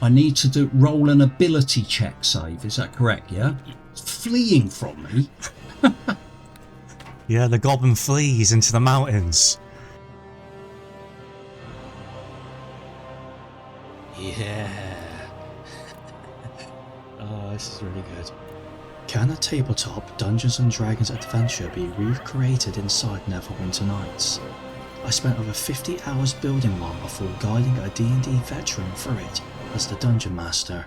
I need to roll an ability check save. Is that correct? Yeah. It's fleeing from me. Yeah, the goblin flees into the mountains. Yeah. Oh, this is really good. Can a tabletop Dungeons & Dragons adventure be recreated inside Neverwinter Nights? I spent over 50 hours building one before guiding a D&D veteran through it as the Dungeon Master.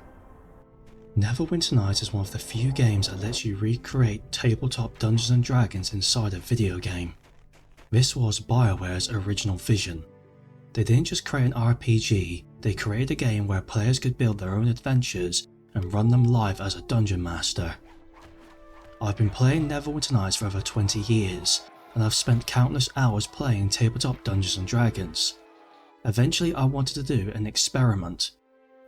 Neverwinter Nights is one of the few games that lets you recreate tabletop Dungeons & Dragons inside a video game. This was BioWare's original vision. They didn't just create an RPG, they created a game where players could build their own adventures and run them live as a Dungeon Master. I've been playing Neverwinter Nights for over 20 years, and I've spent countless hours playing tabletop Dungeons & Dragons. Eventually I wanted to do an experiment.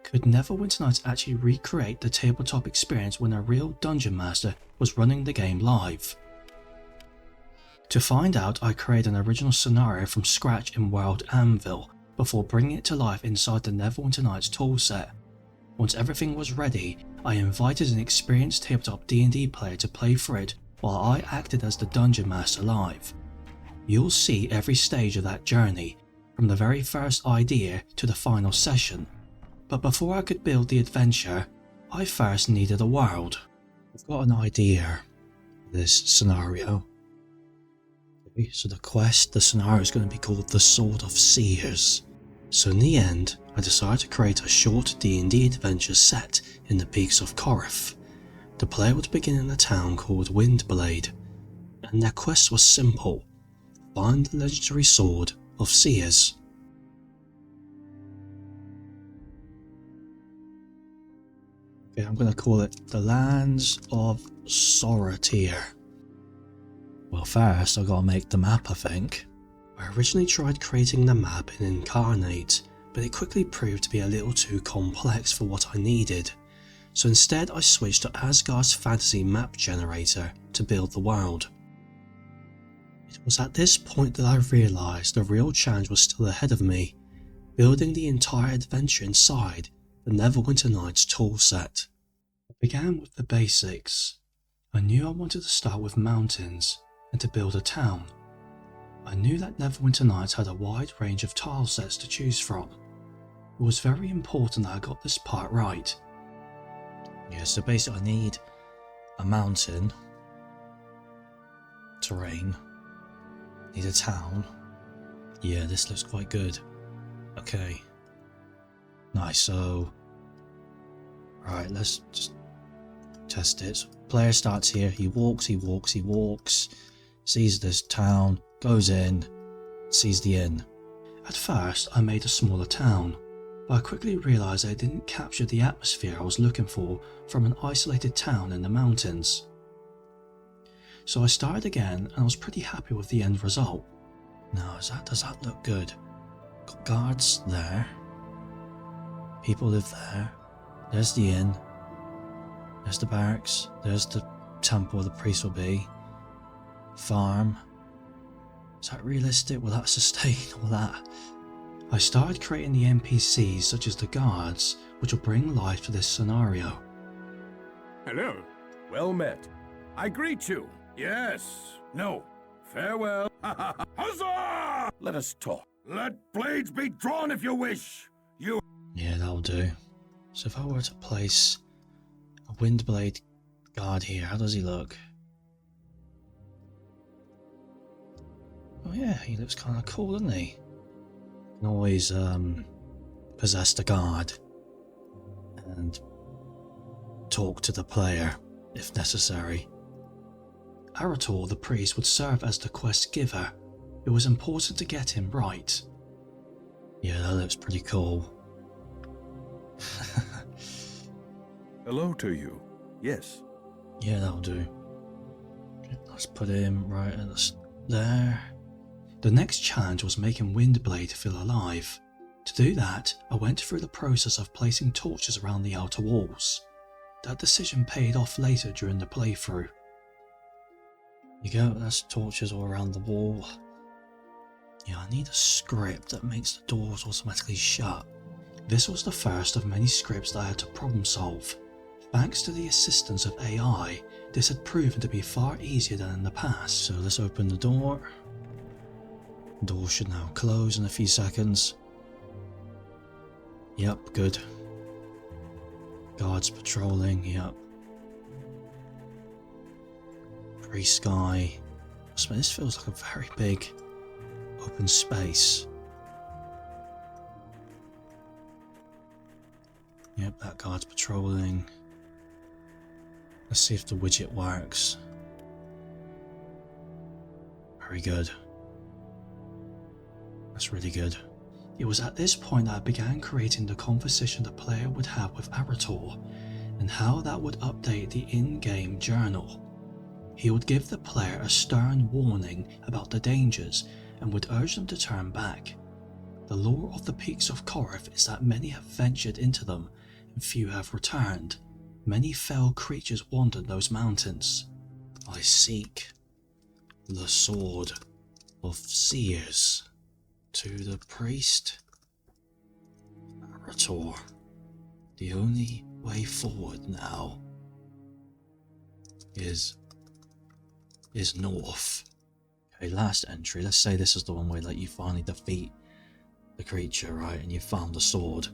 Could Neverwinter Nights actually recreate the tabletop experience when a real Dungeon Master was running the game live? To find out, I created an original scenario from scratch in World Anvil before bringing it to life inside the Neverwinter Nights Toolset. Once everything was ready, I invited an experienced tabletop D&D player to play through it while I acted as the Dungeon Master live. You'll see every stage of that journey, from the very first idea to the final session. But before I could build the adventure, I first needed a world. I've got an idea for this scenario. Okay, so the scenario is going to be called The Sword of Seers. So in the end, I decided to create a short D&D adventure set in the peaks of Koroth. The player would begin in a town called Windblade, and their quest was simple: find the legendary Sword of Seers. Okay, I'm going to call it the Lands of Sorotir. Well, first I've got to make the map, I think. I originally tried creating the map in Incarnate, but it quickly proved to be a little too complex for what I needed. So instead I switched to Asgard's fantasy map generator to build the world. It was at this point that I realised the real challenge was still ahead of me, building the entire adventure inside the Neverwinter Nights Toolset. I began with the basics. I knew I wanted to start with mountains and to build a town. I knew that Neverwinter Nights had a wide range of tile sets to choose from. It was very important that I got this part right. Yeah, so basically I need a mountain terrain, need a town. Yeah, this looks quite good. Okay. Nice, so... Right, let's just test it. So player starts here, he walks, sees this town, goes in, sees the inn. At first I made a smaller town, but I quickly realised I didn't capture the atmosphere I was looking for from an isolated town in the mountains. So I started again and I was pretty happy with the end result. Now does that look good? Got guards there, people live there, there's the inn, there's the barracks, there's the temple where the priest will be, farm. Is that realistic? Will that sustain all that? I started creating the NPCs such as the guards, which will bring life to this scenario. Hello. Well met. I greet you. Yes. No. Farewell. Huzzah! Let us talk. Let blades be drawn if you wish. Yeah, that'll do. So if I were to place a Windblade guard here, how does he look? Oh yeah, he looks kind of cool, doesn't he? You can always possess the guard and talk to the player if necessary. Arator, the priest, would serve as the quest giver. It was important to get him right. Yeah, that looks pretty cool. Hello to you. Yes. Yeah, that'll do. Okay, let's put him right there. The next challenge was making Windblade feel alive. To do that, I went through the process of placing torches around the outer walls. That decision paid off later during the playthrough. You go, that's torches all around the wall. Yeah, I need a script that makes the doors automatically shut. This was the first of many scripts that I had to problem solve. Thanks to the assistance of AI, this had proven to be far easier than in the past. So let's open the door. Door should now close in a few seconds. Yep, good. Guards patrolling, yep. Free sky. This feels like a very big open space. Yep, that guard's patrolling. Let's see if the widget works. Very good. That's really good. It was at this point that I began creating the conversation the player would have with Arator, and how that would update the in-game journal. He would give the player a stern warning about the dangers and would urge them to turn back. The lore of the peaks of Koroth is that many have ventured into them and few have returned. Many fell creatures wandered those mountains. I seek the sword of seers. To the priest, Arator, the only way forward now is north. Okay, last entry. Let's say this is the one where like you finally defeat the creature, right, and you found the sword.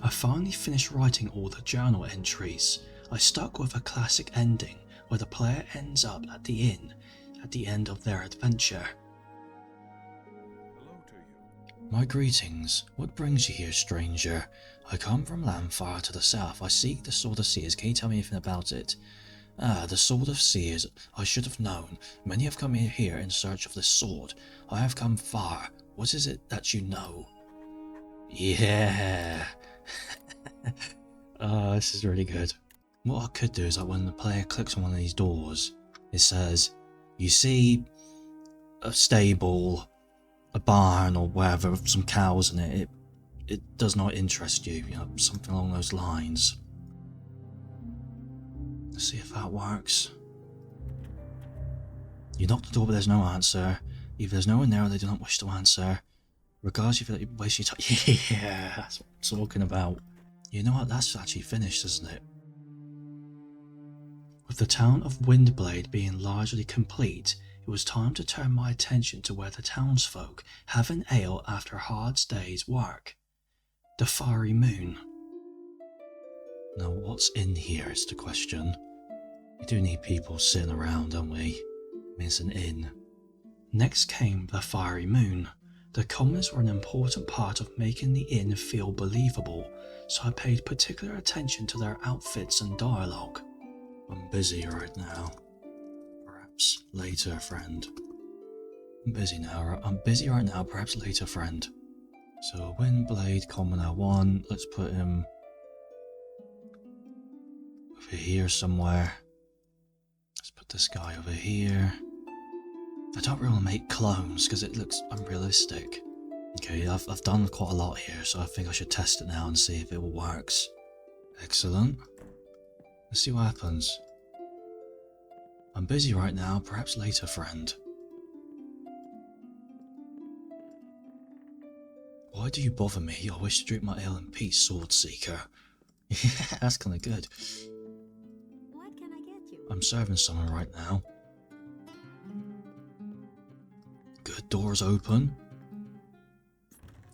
I finally finished writing all the journal entries. I stuck with a classic ending where the player ends up at the inn at the end of their adventure. My greetings. What brings you here, stranger? I come from land far to the south. I seek the Sword of Seers. Can you tell me anything about it? Ah, the Sword of Seers. I should have known. Many have come here in search of this sword. I have come far. What is it that you know? Yeah. Oh, this is really good. What I could do is like when the player clicks on one of these doors, it says, you see a stable, a barn or wherever with some cows in it. It does not interest you, you know, something along those lines. Let's see if that works. You knock the door but there's no answer. Either there's no one there or they do not wish to answer. Regardless if you waste your time. Yeah, that's what I'm talking about. You know what, that's actually finished, isn't it? With the town of Windblade being largely complete, it was time to turn my attention to where the townsfolk have an ale after a hard day's work. The Fiery Moon. Now what's in here is the question. We do need people sitting around, don't we? I mean, it's an inn. Next came the Fiery Moon. The commoners were an important part of making the inn feel believable, so I paid particular attention to their outfits and dialogue. I'm busy right now. Perhaps later, friend. I'm busy right now, perhaps later, friend. So, Windblade, Commoner 1, let's put him over here somewhere. Let's put this guy over here. I don't really make clones because it looks unrealistic. Okay, I've done quite a lot here, so I think I should test it now and see if it works. Excellent. Let's see what happens. I'm busy right now, perhaps later, friend. Why do you bother me? I wish to drink my ale in peace, Sword Seeker. Yeah, that's kinda good. What can I get you? I'm serving someone right now. Good, doors open.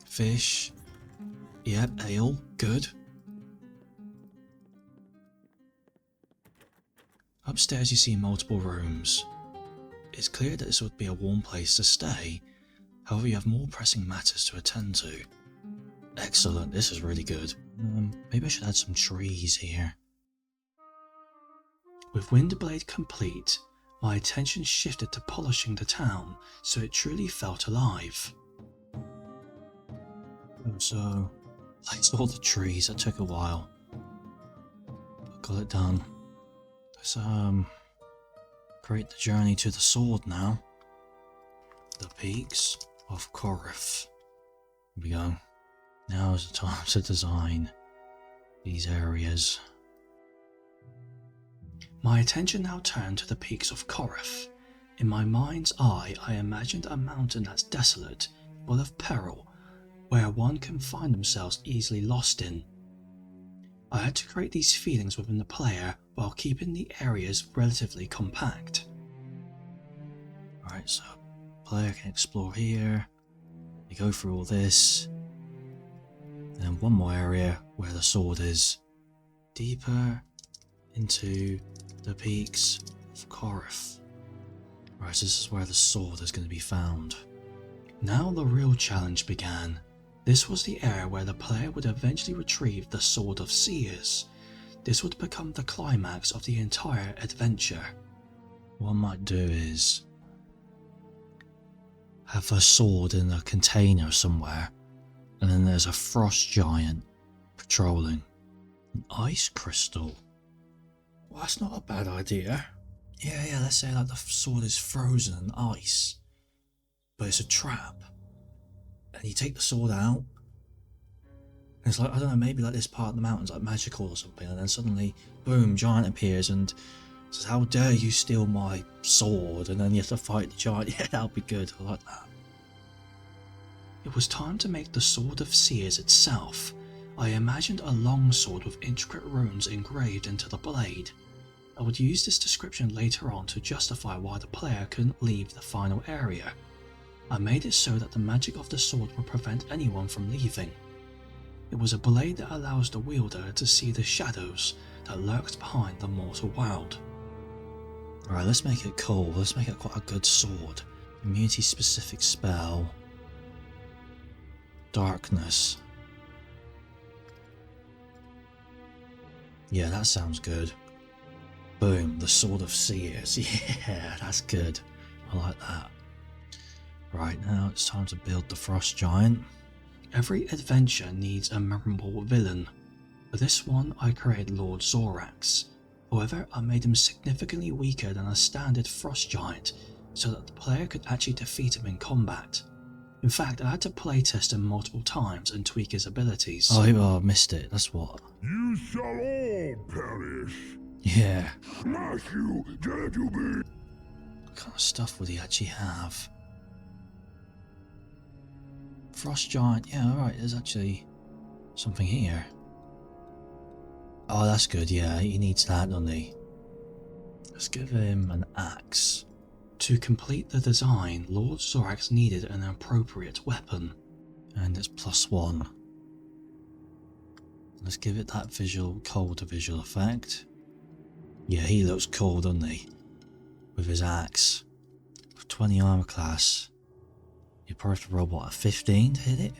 Fish. Yep, ale, good. Upstairs you see multiple rooms. It's clear that this would be a warm place to stay, however you have more pressing matters to attend to. Excellent, this is really good. Maybe I should add some trees here. With Windblade complete, my attention shifted to polishing the town so it truly felt alive. So, I saw the trees, that took a while. But got it done. Let's create the journey to the sword now. The peaks of Koroth. Here we go. Now is the time to design these areas. My attention now turned to the peaks of Koroth. In my mind's eye, I imagined a mountain that's desolate, full of peril, where one can find themselves easily lost in. I had to create these feelings within the player while keeping the areas relatively compact. Alright, so player can explore here, you go through all this, and one more area where the sword is, deeper into the peaks of Koroth. Right, so this is where the sword is going to be found. Now the real challenge began. This was the area where the player would eventually retrieve the Sword of Seers. This would become the climax of the entire adventure. What I might do is have a sword in a container somewhere, and then there's a frost giant patrolling. An ice crystal. Well, that's not a bad idea. Yeah, let's say like the sword is frozen in ice, but it's a trap. And you take the sword out, and it's like, I don't know, maybe like this part of the mountain's like magical or something, and then suddenly, boom, giant appears and says, how dare you steal my sword, and then you have to fight the giant. Yeah, that'll be good, I like that. It was time to make the Sword of Seers itself. I imagined a long sword with intricate runes engraved into the blade. I would use this description later on to justify why the player couldn't leave the final area. I made it so that the magic of the sword would prevent anyone from leaving. It was a blade that allows the wielder to see the shadows that lurked behind the mortal world. Alright, let's make it cool, let's make it quite a good sword. Immunity specific spell. Darkness. Yeah, that sounds good. Boom, the Sword of Seers. Yeah, that's good. I like that. Right, now it's time to build the Frost Giant. Every adventure needs a memorable villain. For this one, I created Lord Zorax. However, I made him significantly weaker than a standard Frost Giant, so that the player could actually defeat him in combat. In fact, I had to playtest him multiple times and tweak his abilities. Oh, I missed it, that's what. You shall all perish. Yeah. Smash you, dare to be. What kind of stuff would he actually have? Frost Giant, yeah, alright, there's actually something here. Oh, that's good, yeah, he needs that, doesn't he? Let's give him an axe. To complete the design, Lord Zorax needed an appropriate weapon. And it's +1. Let's give it that cold visual effect. Yeah, he looks cool, doesn't he? With his axe. With 20 armor class. You probably have to roll, what, a 15 to hit it?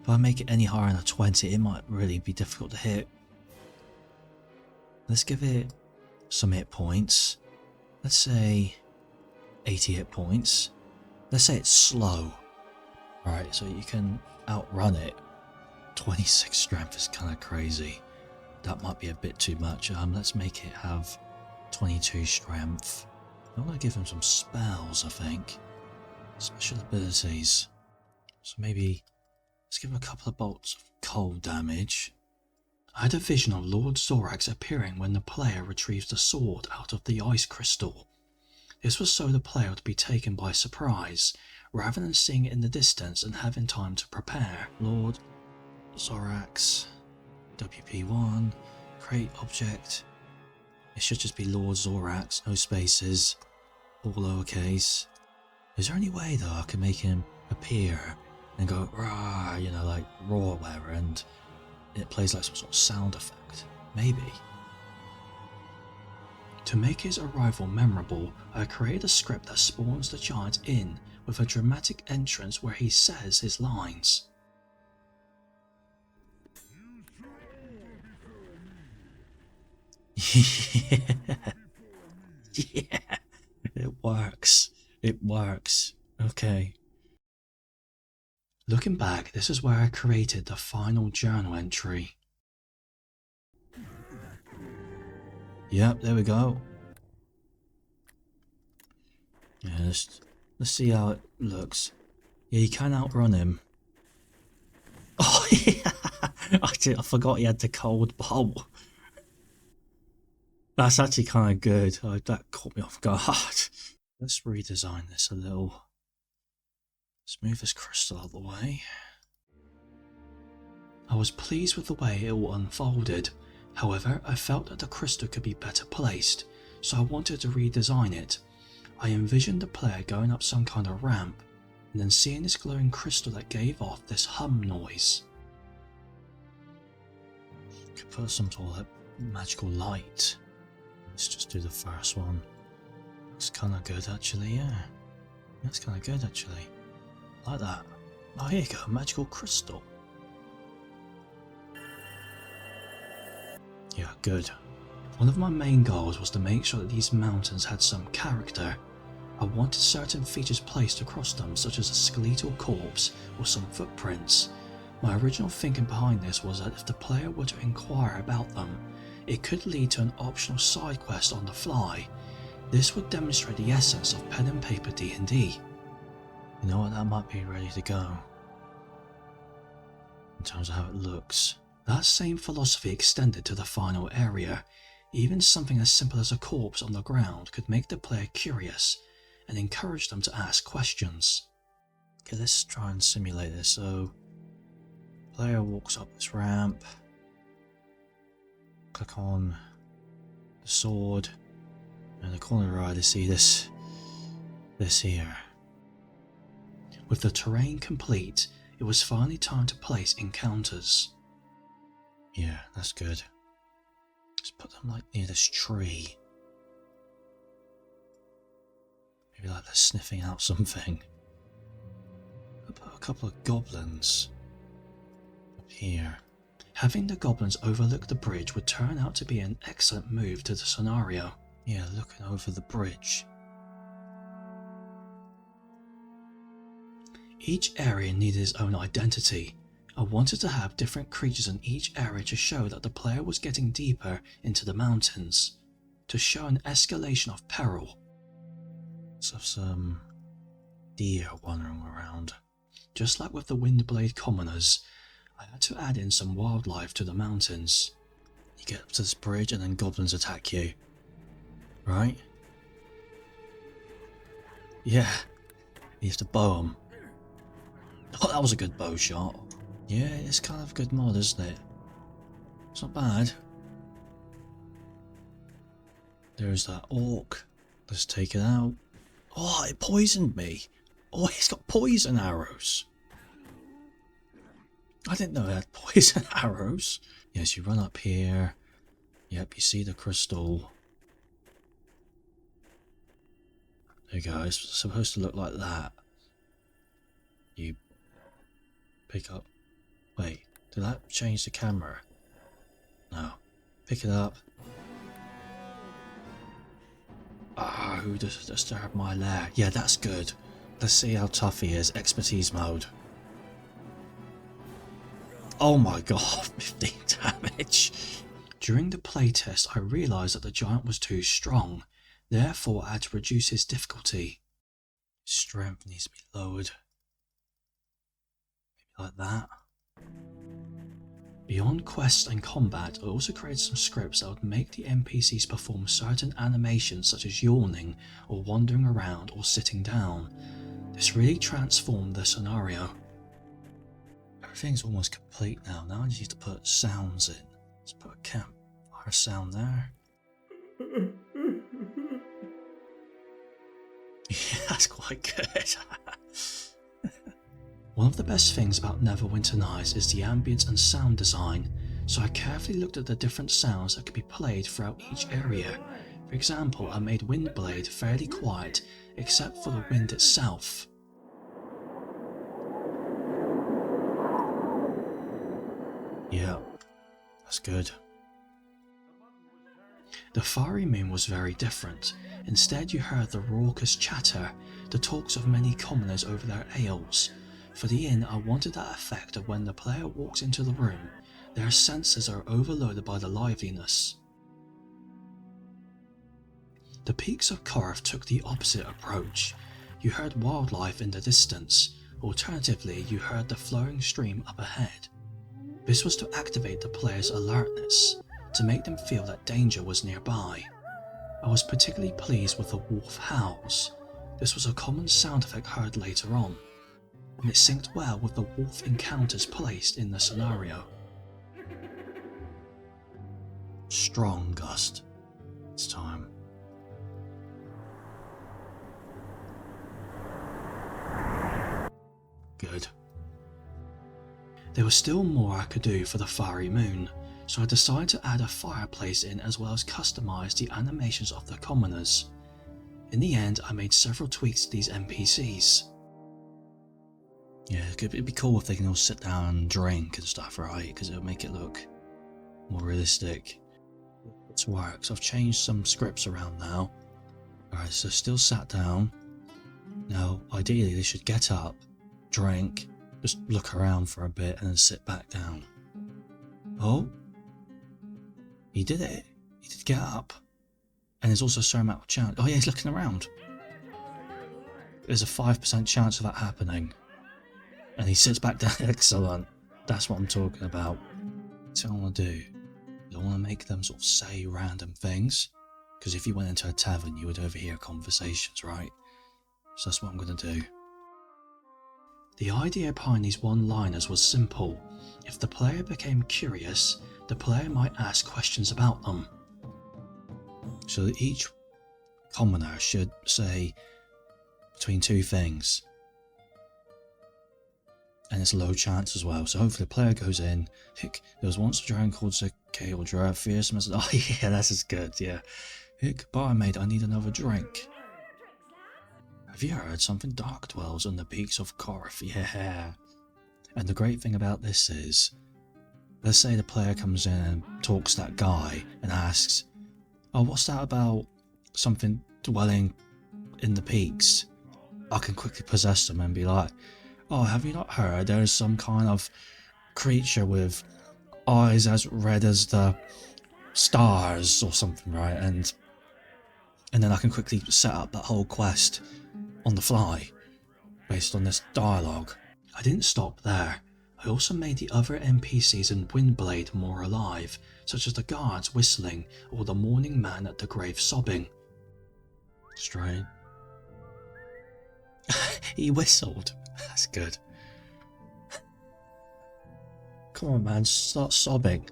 If I make it any higher than a 20, it might really be difficult to hit. Let's give it some hit points. Let's say 80 hit points. Let's say it's slow. Right, so you can outrun it. 26 strength is kind of crazy. That might be a bit too much. Let's make it have 22 strength. I want to give him some spells, I think. Special abilities. So maybe let's give him a couple of bolts of cold damage. I had a vision of Lord Zorax appearing when the player retrieves the sword out of the ice crystal. This was so the player would be taken by surprise, rather than seeing it in the distance and having time to prepare. Lord Zorax, WP1, create object. It should just be Lord Zorax, no spaces, all lowercase. Is there any way though I can make him appear and go rah, you know, like roar or whatever, and it plays like some sort of sound effect? Maybe. To make his arrival memorable, I created a script that spawns the giant in with a dramatic entrance where he says his lines. Yeah, it works. It works. Okay. Looking back, this is where I created the final journal entry. Yep, there we go. Yeah, let's see how it looks. Yeah, you can outrun him. Oh yeah, I forgot he had the cold bolt. That's actually kind of good. That caught me off guard. Let's redesign this a little. Let's move this crystal out of the way. I was pleased with the way it all unfolded. However, I felt that the crystal could be better placed, so I wanted to redesign it. I envisioned the player going up some kind of ramp, and then seeing this glowing crystal that gave off this hum noise. Could put some sort of magical light. Let's just do the first one. Looks kind of good actually, yeah. That's kind of good actually. Like that. Oh, here you go, magical crystal. Yeah, good. One of my main goals was to make sure that these mountains had some character. I wanted certain features placed across them, such as a skeletal corpse or some footprints. My original thinking behind this was that if the player were to inquire about them, it could lead to an optional side quest on the fly. This would demonstrate the essence of pen and paper D&D. You know what, that might be ready to go. In terms of how it looks. That same philosophy extended to the final area. Even something as simple as a corpse on the ground could make the player curious and encourage them to ask questions. Okay, let's try and simulate this. So, player walks up this ramp, click on the sword, and in the corner right I see this here. With the terrain complete, it was finally time to place encounters. Yeah, that's good. Let's put them like near this tree. Maybe like they're sniffing out something. I'll put a couple of goblins up here. Having the goblins overlook the bridge would turn out to be an excellent move to the scenario. Yeah, looking over the bridge. Each area needed its own identity. I wanted to have different creatures in each area to show that the player was getting deeper into the mountains, to show an escalation of peril. Let's have some deer wandering around. Just like with the Windblade commoners, I had to add in some wildlife to the mountains. You get up to this bridge and then goblins attack you. Right? Yeah. You have to bow them. Oh, that was a good bow shot. Yeah, it's kind of a good mod, isn't it? It's not bad. There's that orc. Let's take it out. Oh, it poisoned me. Oh, he's got poison arrows. I didn't know it had poison arrows. Yes, you run up here. Yep, you see the crystal. There you go. It's supposed to look like that. You pick up. Wait, did that change the camera? No. Pick it up. Ah, who disturbed my lair? Yeah, that's good. Let's see how tough he is. Expertise mode. Oh my god, 15 damage. During the playtest, I realised that the giant was too strong. Therefore, I had to reduce his difficulty. Strength needs to be lowered. Maybe like that. Beyond quests and combat, I also created some scripts that would make the NPCs perform certain animations such as yawning or wandering around or sitting down. This really transformed the scenario. Everything's almost complete now. Now I just need to put sounds in. Let's put a campfire sound there. Yeah, that's quite good. One of the best things about Neverwinter Nights is the ambience and sound design, so I carefully looked at the different sounds that could be played throughout each area. For example, I made Windblade fairly quiet, except for the wind itself. Yeah, that's good. The fiery moon was very different. Instead you heard the raucous chatter, the talks of many commoners over their ales. For the inn, I wanted that effect of when the player walks into the room, their senses are overloaded by the liveliness. The peaks of Koroth took the opposite approach. You heard wildlife in the distance, alternatively you heard the flowing stream up ahead. This was to activate the player's alertness, to make them feel that danger was nearby. I was particularly pleased with the wolf howls. This was a common sound effect heard later on. and it synced well with the wolf encounters placed in the scenario. Strong gust this time. Good. There was still more I could do for the fiery moon, so I decided to add a fireplace in as well as customise the animations of the commoners. In the end, I made several tweaks to these NPCs. Yeah, it'd be cool if they can all sit down and drink and stuff, right? Because it'll make it look more realistic. It's works. I've changed some scripts around now. Alright, so still sat down. Now, ideally they should get up, drink, just look around for a bit and then sit back down. Oh, he did it. He did get up. And there's also a certain amount of chance. Oh yeah, he's looking around. There's a 5% chance of that happening. And he sits back down. Excellent. That's what I'm talking about. That's what I want to do. I don't want to make them sort of say random things. Because if you went into a tavern, you would overhear conversations, right? So that's what I'm going to do. The idea behind these one-liners was simple. If the player became curious, the player might ask questions about them. So that each commoner should say between two things. And it's low chance as well. So hopefully the player goes in. Hick, there was once a dragon called Koroth, fierce. Oh yeah, that's as good, yeah. Hick, barmaid, I need another drink. Have you heard something dark dwells on the peaks of Koroth? Yeah. And the great thing about this is, let's say the player comes in and talks to that guy and asks, oh, what's that about something dwelling in the peaks? I can quickly possess them and be like, oh, have you not heard there's some kind of creature with eyes as red as the stars or something, right? And then I can quickly set up that whole quest on the fly based on this dialogue. I didn't stop there. I also made the other NPCs in Windblade more alive, such as the guards whistling or the mourning man at the grave sobbing. Strange. He whistled. That's good. Come on, man, start sobbing.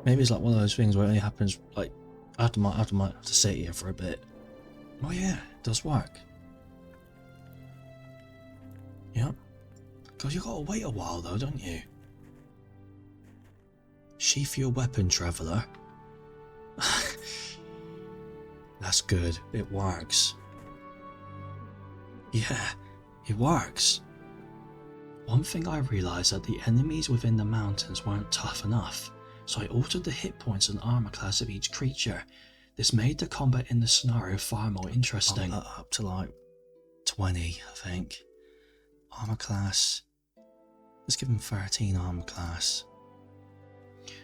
Maybe it's like one of those things where it only happens like after I have to sit here for a bit. Oh yeah, it does work. Yep. Because you gotta wait a while though, don't you? Sheath your weapon, traveller. That's good. It works. Yeah, it works. One thing I realised that the enemies within the mountains weren't tough enough, so I altered the hit points and armour class of each creature. This made the combat in the scenario far more interesting. Up to like 20, I think. Armour class. Let's give him 13 armour class.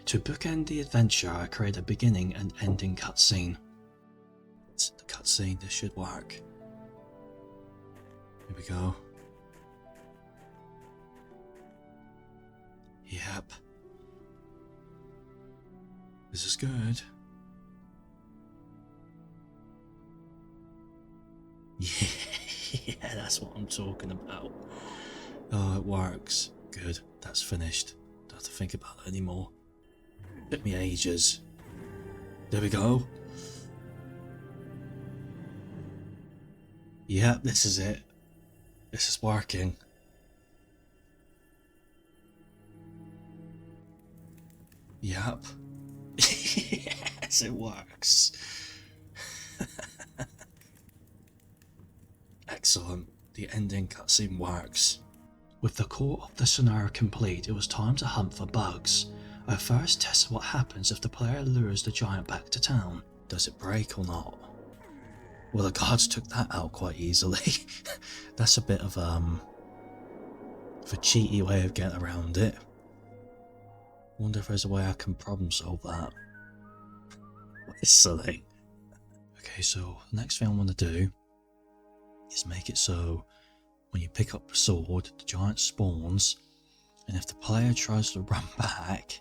To bookend the adventure, I created a beginning and ending cutscene. It's the cutscene, this should work. Here we go. Yep. This is good. Yeah, that's what I'm talking about. Oh, it works. Good, that's finished. Don't have to think about it anymore. Took me ages. There we go. Yep, this is it. This is working. Yep. Yes, it works. Excellent. The ending cutscene works. With the core of the scenario complete, it was time to hunt for bugs. I first tested what happens if the player lures the giant back to town. Does it break or not? Well, the guards took that out quite easily. That's a bit of a cheaty way of getting around it. Wonder if there's a way I can problem solve that. Whistling. Okay, so the next thing I want to do is make it so when you pick up the sword, the giant spawns, and if the player tries to run back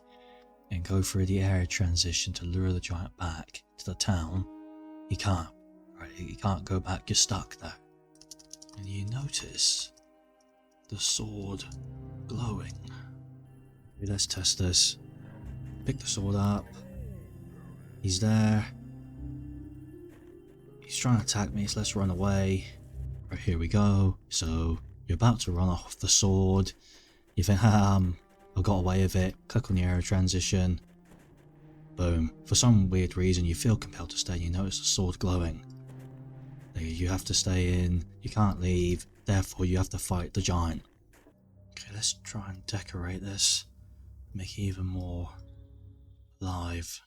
and go through the area transition to lure the giant back to the town, he can't. Right? He can't go back, you're stuck there. and you notice the sword glowing. Okay, let's test this. Pick the sword up. He's there. He's trying to attack me, so let's run away. Right, here we go. So you're about to run off the sword. You think, I got away with it. Click on the arrow transition. Boom. For some weird reason, you feel compelled to stay. You notice the sword glowing. You have to stay in. You can't leave. Therefore, you have to fight the giant. Okay, let's try and decorate this. Make it even more live.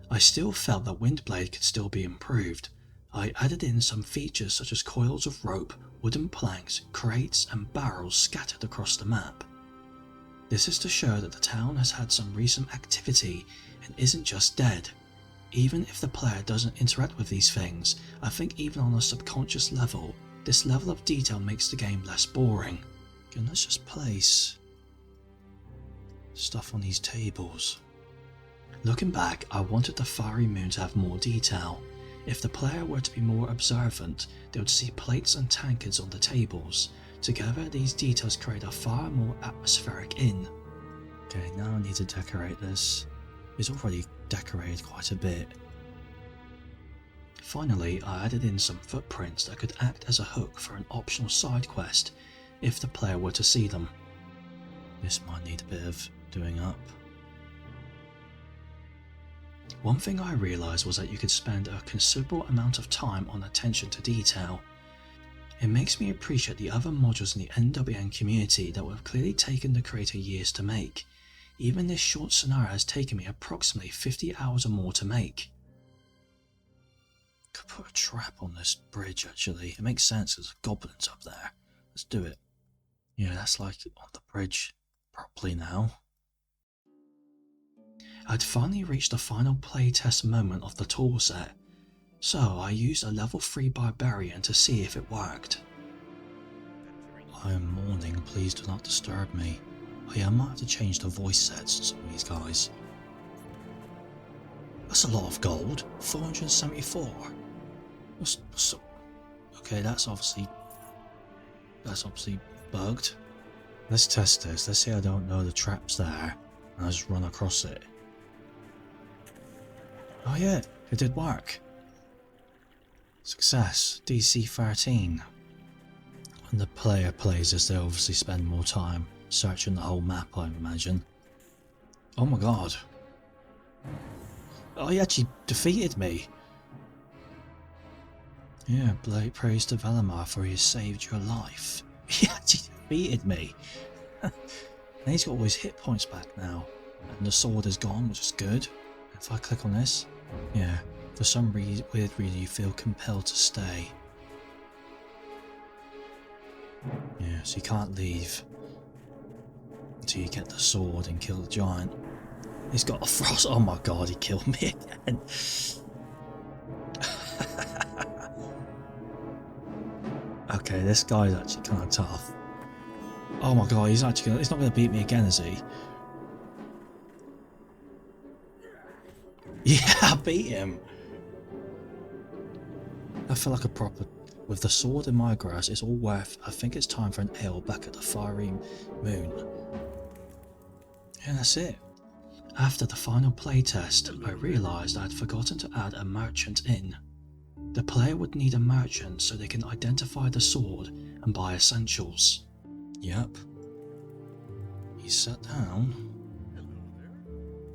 I still felt that Windblade could still be improved. I added in some features such as coils of rope, wooden planks, crates and barrels scattered across the map. This is to show that the town has had some recent activity and isn't just dead. Even if the player doesn't interact with these things, I think even on a subconscious level, this level of detail makes the game less boring. Okay, let's just place stuff on these tables. Looking back, I wanted the fiery moon to have more detail. If the player were to be more observant, they would see plates and tankards on the tables. Together, these details create a far more atmospheric inn. Okay, now I need to decorate this. It's already decorated quite a bit. Finally, I added in some footprints that could act as a hook for an optional side quest if the player were to see them. This might need a bit of doing up. One thing I realised was that you could spend a considerable amount of time on attention to detail. It makes me appreciate the other modules in the NWN community that would have clearly taken the creator years to make. Even this short scenario has taken me approximately 50 hours or more to make. Could put a trap on this bridge actually. It makes sense, there's goblins up there. Let's do it. Yeah, that's like on the bridge properly now. I'd finally reached the final playtest moment of the toolset, so I used a level 3 barbarian to see if it worked. I am mourning, please do not disturb me. Oh yeah, I might have to change the voice sets on some of these guys. That's a lot of gold, 474. Okay, that's obviously bugged. Let's test this, let's see I don't know the trap's there, and I just run across it. Oh yeah, it did work. Success, DC 13. When the player plays this, they obviously spend more time searching the whole map, I imagine. Oh my god. Oh, he actually defeated me. Yeah, praise to Valimar for he has saved your life. He actually defeated me. And he's got all his hit points back now. And the sword is gone, which is good. If I click on this, yeah, for some weird reason you feel compelled to stay. Yeah, so you can't leave until you get the sword and kill the giant. He's got a frost. Oh my god, he killed me again. Okay, this guy's actually kind of tough. Oh my god, he's not gonna beat me again, is he? Yeah, I beat him. I feel like a proper... With the sword in my grasp, it's all worth... I think it's time for an ale back at the fiery moon. And that's it. After the final playtest, I realised I had forgotten to add a merchant in. The player would need a merchant so they can identify the sword and buy essentials. Yep. He sat down.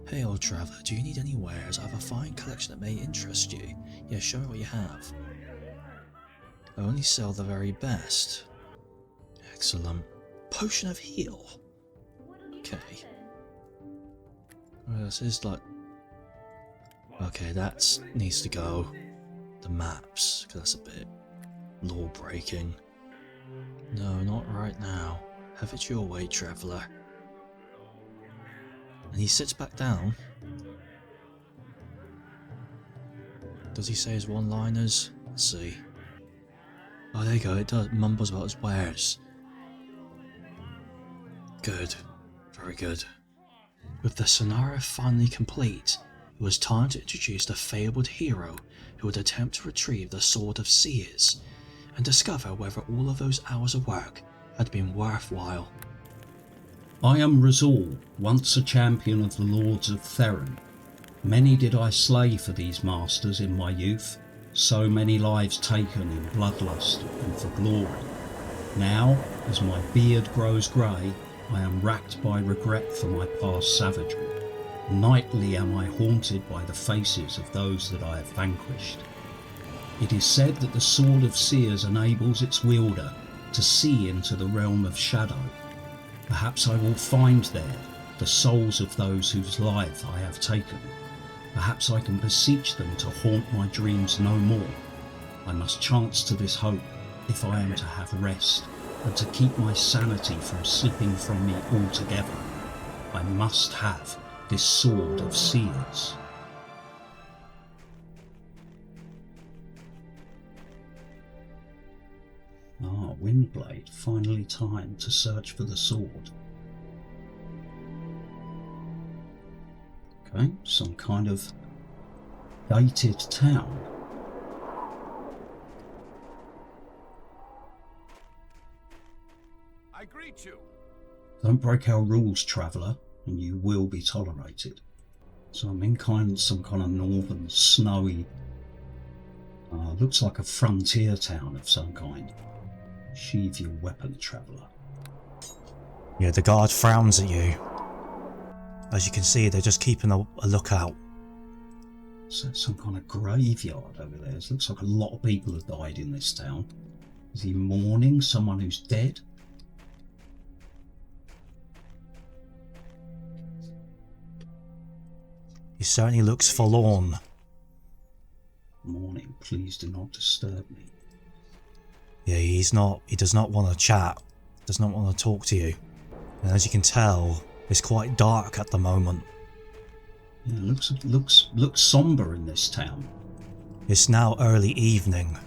Hey old traveller, do you need any wares? I have a fine collection that may interest you. Yeah, show me what you have. I only sell the very best. Excellent. Potion of heal. Okay. Well, this is like... Okay, that needs to go. The maps, because that's a bit law breaking. No, not right now. Have it your way, traveller. And he sits back down. Does he say his one-liners? Let's see. Oh, there you go, it does. Mumbles about his wares. Good. Very good. With the scenario finally complete, it was time to introduce the fabled hero who would attempt to retrieve the Sword of Seers, and discover whether all of those hours of work had been worthwhile. I am Rezuul, once a champion of the Lords of Theron. Many did I slay for these masters in my youth, so many lives taken in bloodlust and for glory. Now, as my beard grows grey, I am racked by regret for my past savagery. Nightly am I haunted by the faces of those that I have vanquished. It is said that the Sword of Seers enables its wielder to see into the realm of shadow. Perhaps I will find there the souls of those whose life I have taken. Perhaps I can beseech them to haunt my dreams no more. I must chance to this hope if I am to have rest and to keep my sanity from slipping from me altogether. I must have this Sword of Seers. Windblade, finally time to search for the sword. Okay, some kind of gated town. I greet you. Don't break our rules, traveller, and you will be tolerated. So I'm in some kind of northern, snowy, looks like a frontier town of some kind. Sheathe your weapon, traveller. Yeah, the guard frowns at you. As you can see, they're just keeping a lookout. So some kind of graveyard over there. It looks like a lot of people have died in this town. Is he mourning someone who's dead? He certainly looks forlorn. Mourning, please do not disturb me. Yeah, he does not want to chat, does not want to talk to you. And as you can tell, it's quite dark at the moment. Yeah, looks somber in this town. It's now early evening.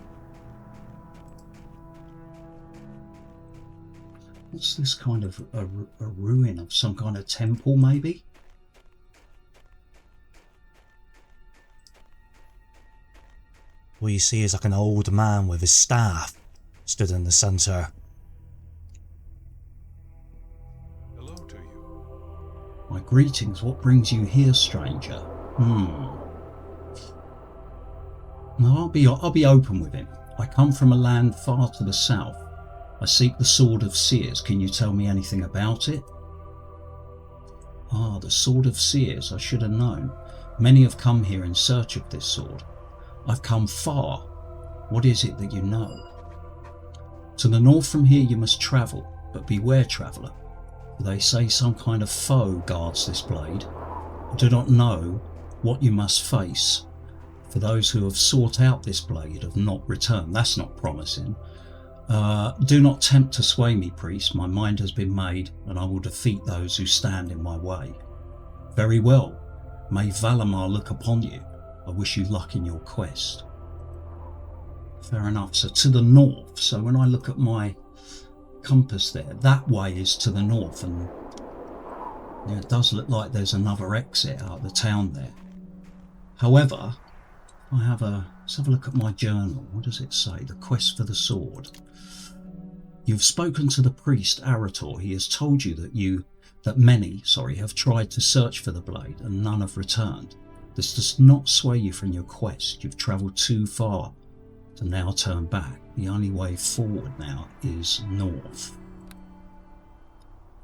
What's this kind of a ruin of some kind of temple, maybe? What you see is like an old man with his staff stood in the centre. Hello to you. My greetings, what brings you here, stranger? No, I'll be open with him. I come from a land far to the south. I seek the Sword of Seers. Can you tell me anything about it? Ah, the Sword of Seers, I should have known. Many have come here in search of this sword. I've come far. What is it that you know? To the north from here you must travel, but beware, traveller. They say some kind of foe guards this blade. I do not know what you must face. For those who have sought out this blade have not returned. That's not promising. Do not tempt to sway me, priest. My mind has been made, and I will defeat those who stand in my way. Very well. May Valamar look upon you. I wish you luck in your quest. Fair enough. So to the north. So when I look at my compass there, that way is to the north, and yeah, it does look like there's another exit out of the town there. However, let's have a look at my journal. What does it say? The quest for the sword. You've spoken to the priest Arator. He has told you that many have tried to search for the blade and none have returned. This does not sway you from your quest. You've travelled too far to now turn back. The only way forward now is north.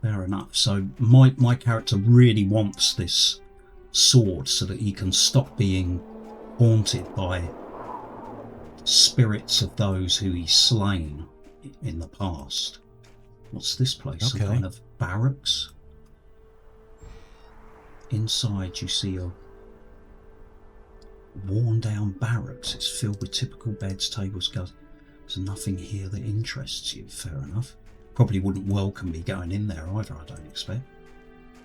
Fair enough. So my character really wants this sword so that he can stop being haunted by spirits of those who he's slain in the past. What's this place? Okay. Some kind of barracks? Inside you see a worn down barracks. It's filled with typical beds, tables, guns. There's nothing here that interests you. Fair enough. Probably wouldn't welcome me going in there either, I don't expect.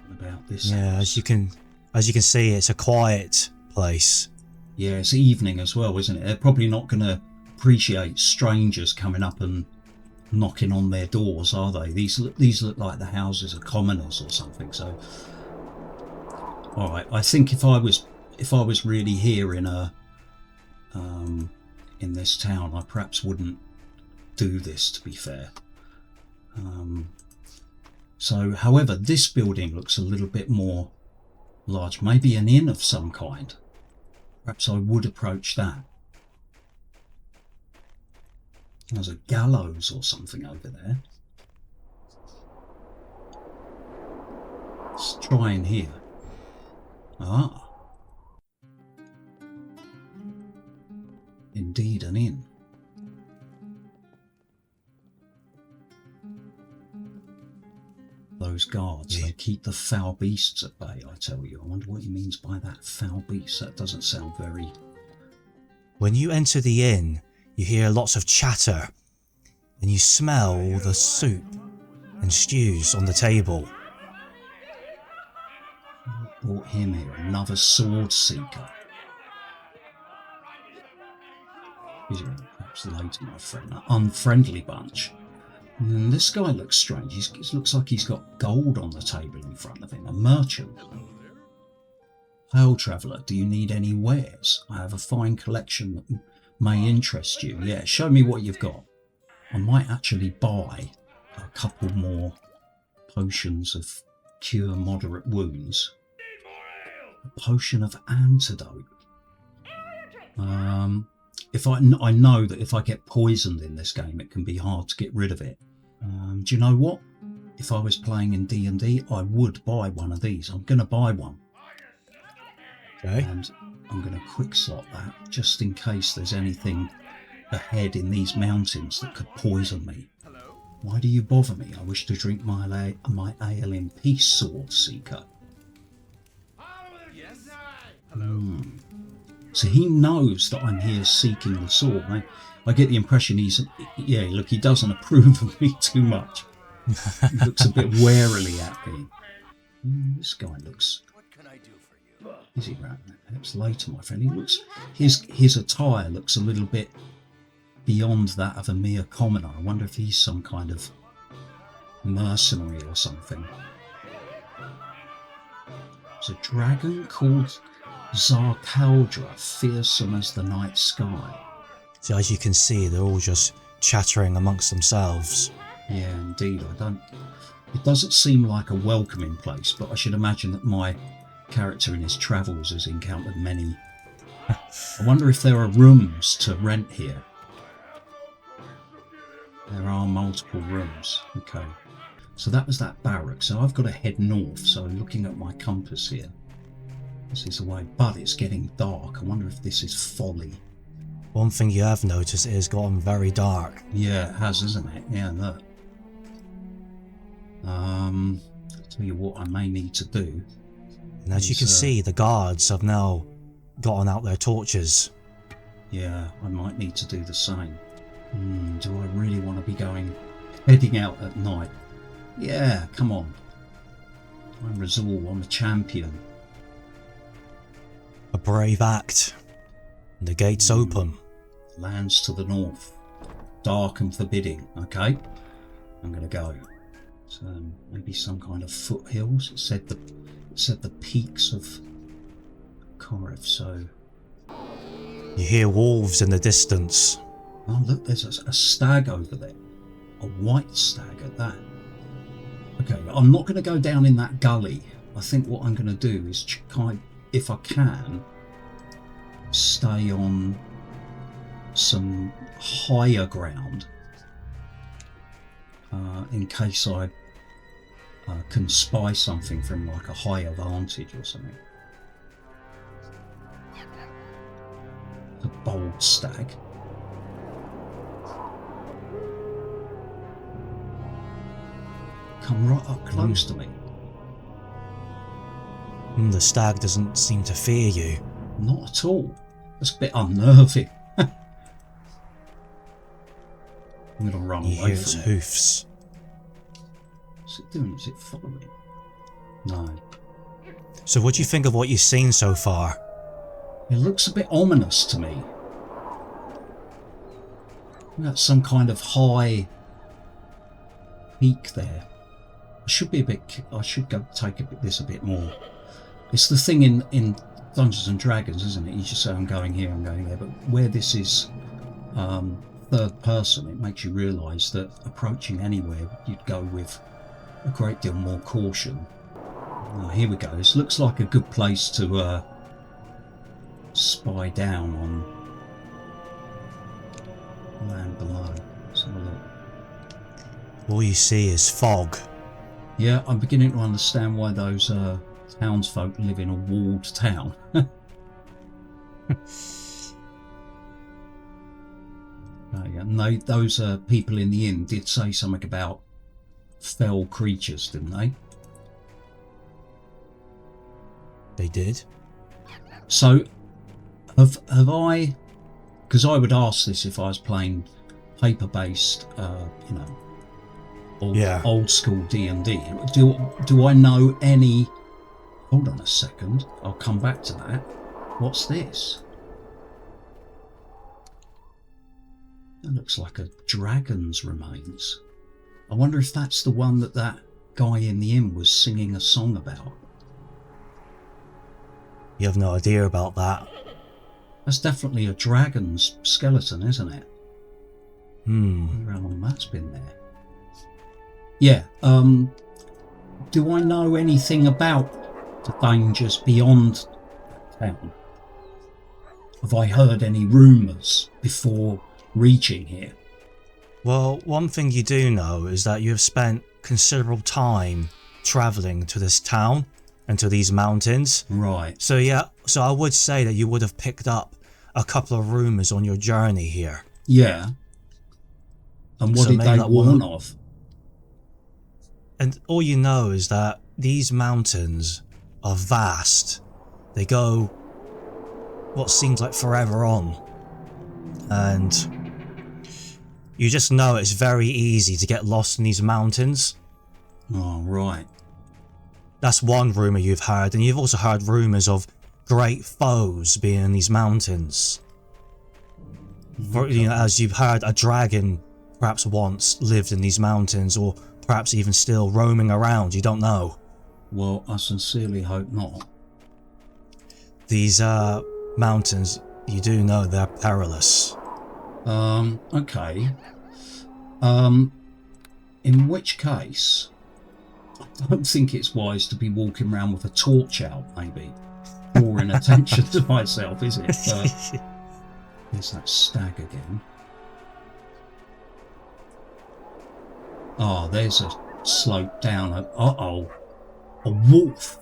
What about this Yeah, house? as you can see, it's a quiet place. Yeah, it's evening as well, isn't it? They're probably not going to appreciate strangers coming up and knocking on their doors, are they? These look like the houses of commoners or something. So, all right. I think if I was really here in in this town, I perhaps wouldn't do this, to be fair. So, however, this building looks a little bit more large. Maybe an inn of some kind. Perhaps I would approach that. There's a gallows or something over there. Let's try in here. Ah. Indeed, an inn. Those guards, they keep the foul beasts at bay, I tell you. I wonder what he means by that, foul beast. That doesn't sound very... When you enter the inn, you hear lots of chatter, and you smell the soup and stews on the table. Brought him here, another sword seeker. Perhaps later, my friend. An unfriendly bunch. And this guy looks strange. He looks like he's got gold on the table in front of him. A merchant. Hail, traveller, do you need any wares? I have a fine collection that may interest you. Yeah, show me what you've got. I might actually buy a couple more potions of cure moderate wounds. A potion of antidote. I know that if I get poisoned in this game, it can be hard to get rid of it. Do you know what? If I was playing in D&D, I would buy one of these. I'm going to buy one. Okay. And I'm going to quick slot that just in case there's anything ahead in these mountains that could poison me. Why do you bother me? I wish to drink my ale in peace, sword seeker. So he knows that I'm here seeking the sword. I get the impression he doesn't approve of me too much. He looks a bit warily at me. This guy looks... What can I do for you? Is he right? Perhaps later, my friend. He looks... His attire looks a little bit beyond that of a mere commoner. I wonder if he's some kind of mercenary or something. There's a dragon called Zarkaldra, fearsome as the night sky. So as you can see, they're all just chattering amongst themselves. Yeah, indeed. It doesn't seem like a welcoming place, but I should imagine that my character in his travels has encountered many. I wonder if there are rooms to rent here. There are multiple rooms. Okay. So that was that barrack. So I've got to head north. So looking at my compass here, this is the way, but it's getting dark. I wonder if this is folly. One thing you have noticed, it has gotten very dark. Yeah, it has, isn't it? Yeah, look. I'll tell you what I may need to do. And as you can see, the guards have now gotten out their torches. Yeah, I might need to do the same. Do I really want to be heading out at night? Yeah, come on. I'm Rezuul, I'm a champion. A brave act. And the gates open. Lands to the north. Dark and forbidding. Okay, I'm going to go. So maybe some kind of foothills. It said the peaks of Koroth. So You hear wolves in the distance. oh look, there's a stag over there. A white stag at that. Okay, I'm not going to go down in that gully. I think what I'm going to do is if I can, stay on some higher ground in case I can spy something from like a higher vantage or something. A bold stag. Come right up close to me. The stag doesn't seem to fear you. Not at all. That's a bit unnerving. I'm going to run You away hear its from it. hoofs. What's it doing? Is it following? No. So what do you think of what you've seen so far? It looks a bit ominous to me. That's some kind of high peak there. I should go take this a bit more. It's the thing in Dungeons and Dragons, isn't it? You just say I'm going here, I'm going there, but where this is third person, it makes you realise that approaching anywhere, you'd go with a great deal more caution. Oh, here we go. This looks like a good place to spy down on land below. Let's have a look. All you see is fog. Yeah, I'm beginning to understand why those townsfolk live in a walled town. And those people in the inn did say something about fell creatures, didn't they? They did. So, have I? Because I would ask this if I was playing paper-based, old school D&D. Do I know any? Hold on a second. I'll come back to that. What's this? That looks like a dragon's remains. I wonder if that's the one that guy in the inn was singing a song about. You have no idea about that. That's definitely a dragon's skeleton, isn't it? I wonder how long that's been there. Yeah, do I know anything about the dangers beyond town? Have I heard any rumours before reaching here? Well, one thing you do know is that you have spent considerable time travelling to this town and to these mountains. Right. So yeah, so I would say that you would have picked up a couple of rumours on your journey here. Yeah. And what So did maybe they that warn one- of? And all you know is that these mountains are vast. They go what seems like forever on. And you just know it's very easy to get lost in these mountains. Oh, right. That's one rumour you've heard, and you've also heard rumours of great foes being in these mountains. As you've heard, a dragon perhaps once lived in these mountains, or perhaps even still roaming around, you don't know. Well, I sincerely hope not. These mountains, you do know they're perilous. Okay. In which case, I don't think it's wise to be walking around with a torch out, maybe. Drawing attention to myself, is it? There's that stag again. Oh, there's a slope down. Uh-oh. A wolf.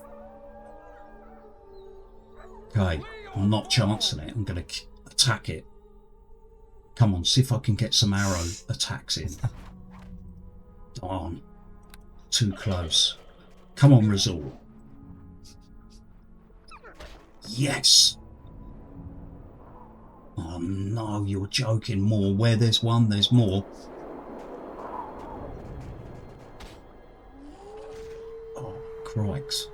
Okay, I'm not chancing it. I'm going to attack it. Come on, see if I can get some arrow attacks in. Darn. Too close. Come on, Rezuul. Yes! Oh no, you're joking. More. Where there's one, there's more. Oh, crikes.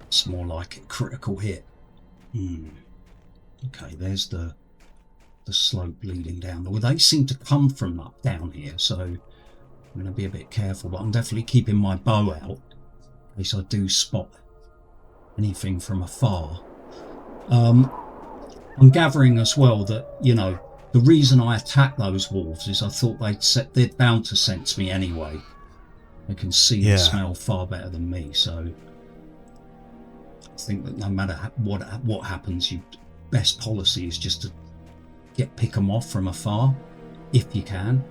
It's more like a critical hit. Okay, there's the slope leading down. Well, they seem to come from up down here, so I'm going to be a bit careful, but I'm definitely keeping my bow out in case I do spot anything from afar. I'm gathering as well that, the reason I attacked those wolves is I thought they're bound to sense me anyway. They can see and smell far better than me, so I think that no matter what happens, best policy is just to pick them off from afar, if you can.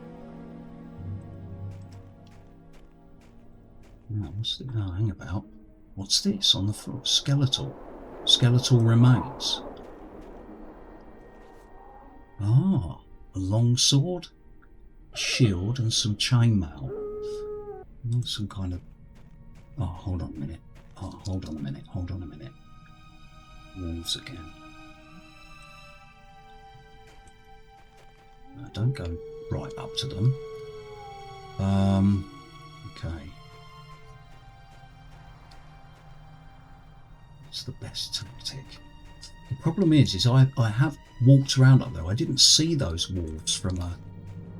Hang about. What's this on the floor? Skeletal remains. Ah, a long sword, a shield, and some chainmail. Some kind of. Oh, hold on a minute. Hold on a minute. Wolves again. No, don't go right up to them. Okay. It's the best tactic. The problem is I have walked around up there. I didn't see those wolves from a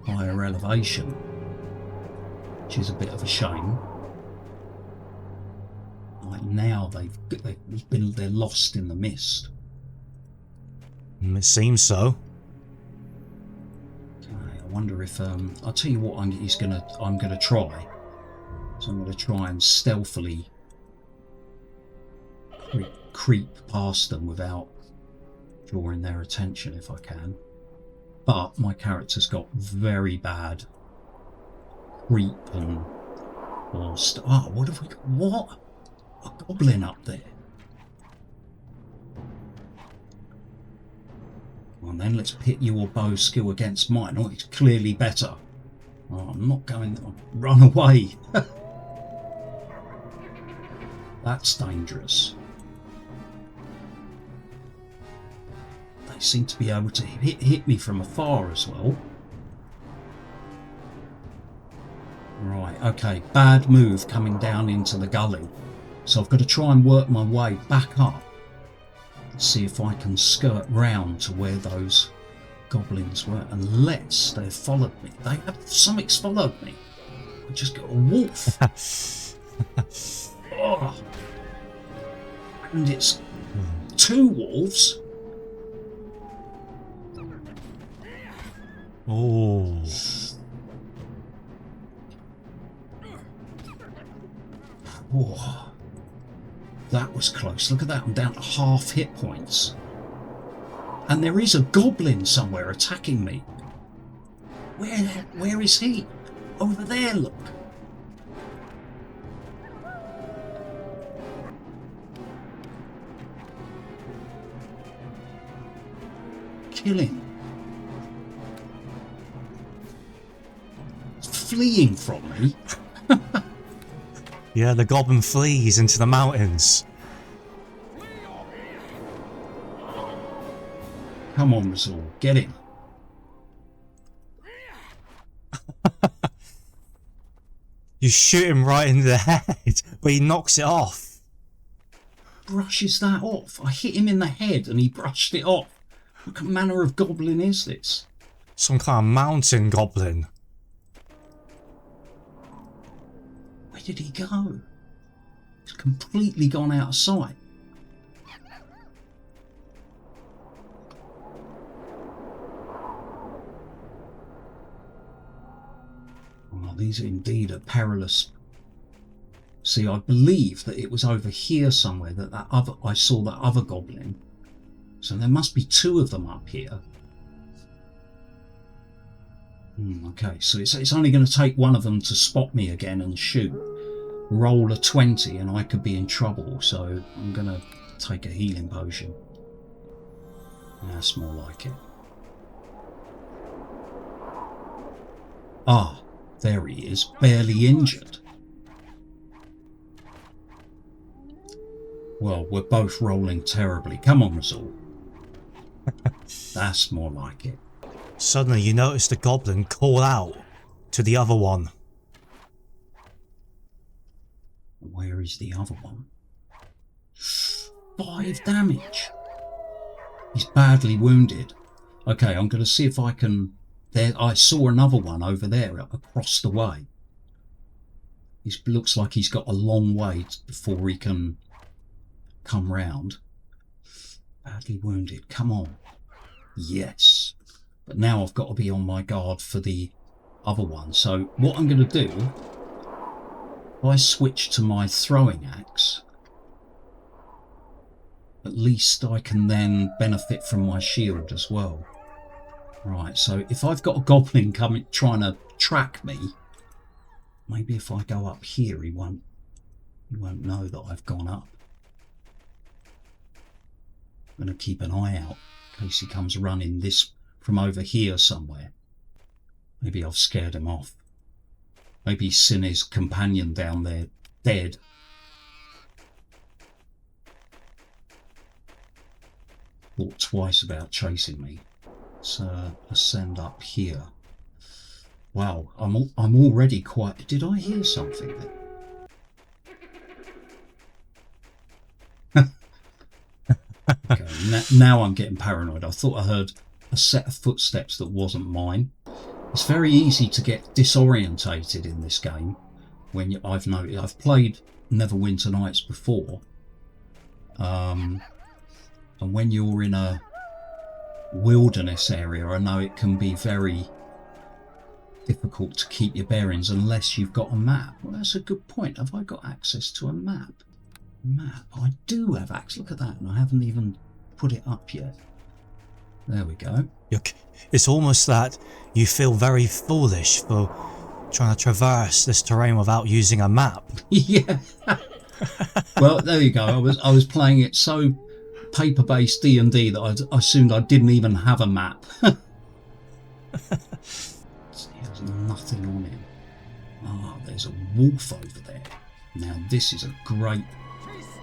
higher elevation, which is a bit of a shame. Like now they're lost in the mist. It seems so. Okay, I wonder if I'll tell you what I'm gonna try. So I'm gonna try and stealthily creep past them without drawing their attention if I can. But my character's got very bad creep and what have we got? What? A goblin up there. Well then, let's pit your bow skill against mine. Oh, it's clearly better. Oh, I'm not going to run away. That's dangerous. They seem to be able to hit me from afar as well. Right, okay, bad move coming down into the gully. So I've got to try and work my way back up. See if I can skirt round to where those goblins were, unless they've followed me. Something's followed me. I just got a wolf. Oh. And it's 2 wolves. Oh. Oh. That was close. Look at that. I'm down to half hit points. And there is a goblin somewhere attacking me. Where is he? Over there, look. Kill him. It's fleeing from me. Yeah, the goblin flees into the mountains. Come on, Rezuul, get him. You shoot him right in the head, but he knocks it off. Brushes that off. I hit him in the head and he brushed it off. What manner of goblin is this? Some kind of mountain goblin. Where did he go? He's completely gone out of sight. Oh, these indeed are perilous. See, I believe that it was over here somewhere that I saw that other goblin. So there must be 2 of them up here. Okay, so it's only going to take one of them to spot me again and shoot. Roll a 20 and I could be in trouble, so I'm going to take a healing potion. That's more like it. Ah, there he is, barely injured. Well, we're both rolling terribly. Come on, Rezuul. That's more like it. Suddenly you notice the goblin call out to the other one. Where is the other one? 5 damage. He's badly wounded. Okay, I'm going to see if I can... There, I saw another one over there across the way. He looks like he's got a long way before he can come round. Badly wounded. Come on. Yes. But now I've got to be on my guard for the other one. So what I'm going to do, if I switch to my throwing axe, at least I can then benefit from my shield as well. Right, so if I've got a goblin coming trying to track me, maybe if I go up here he won't know that I've gone up. I'm going to keep an eye out in case he comes running this from over here somewhere. Maybe I've scared him off. Maybe he's seen his companion down there dead. Thought twice about chasing me. Let's ascend up here. Wow, I'm already quite... Did I hear something then? Okay, now I'm getting paranoid. I thought I heard a set of footsteps that wasn't mine. It's very easy to get disorientated in this game. When I've noticed, I've played Neverwinter Nights before, and when you're in a wilderness area, I know it can be very difficult to keep your bearings unless you've got a map. Well, that's a good point. Have I got access to a map? I do have access. Look at that, and I haven't even put it up yet. There we go. It's almost that you feel very foolish for trying to traverse this terrain without using a map. Yeah. Well, there you go. I was playing it so paper-based D&D that I assumed I didn't even have a map. There's nothing on him. Ah, there's a wolf over there. Now this is a great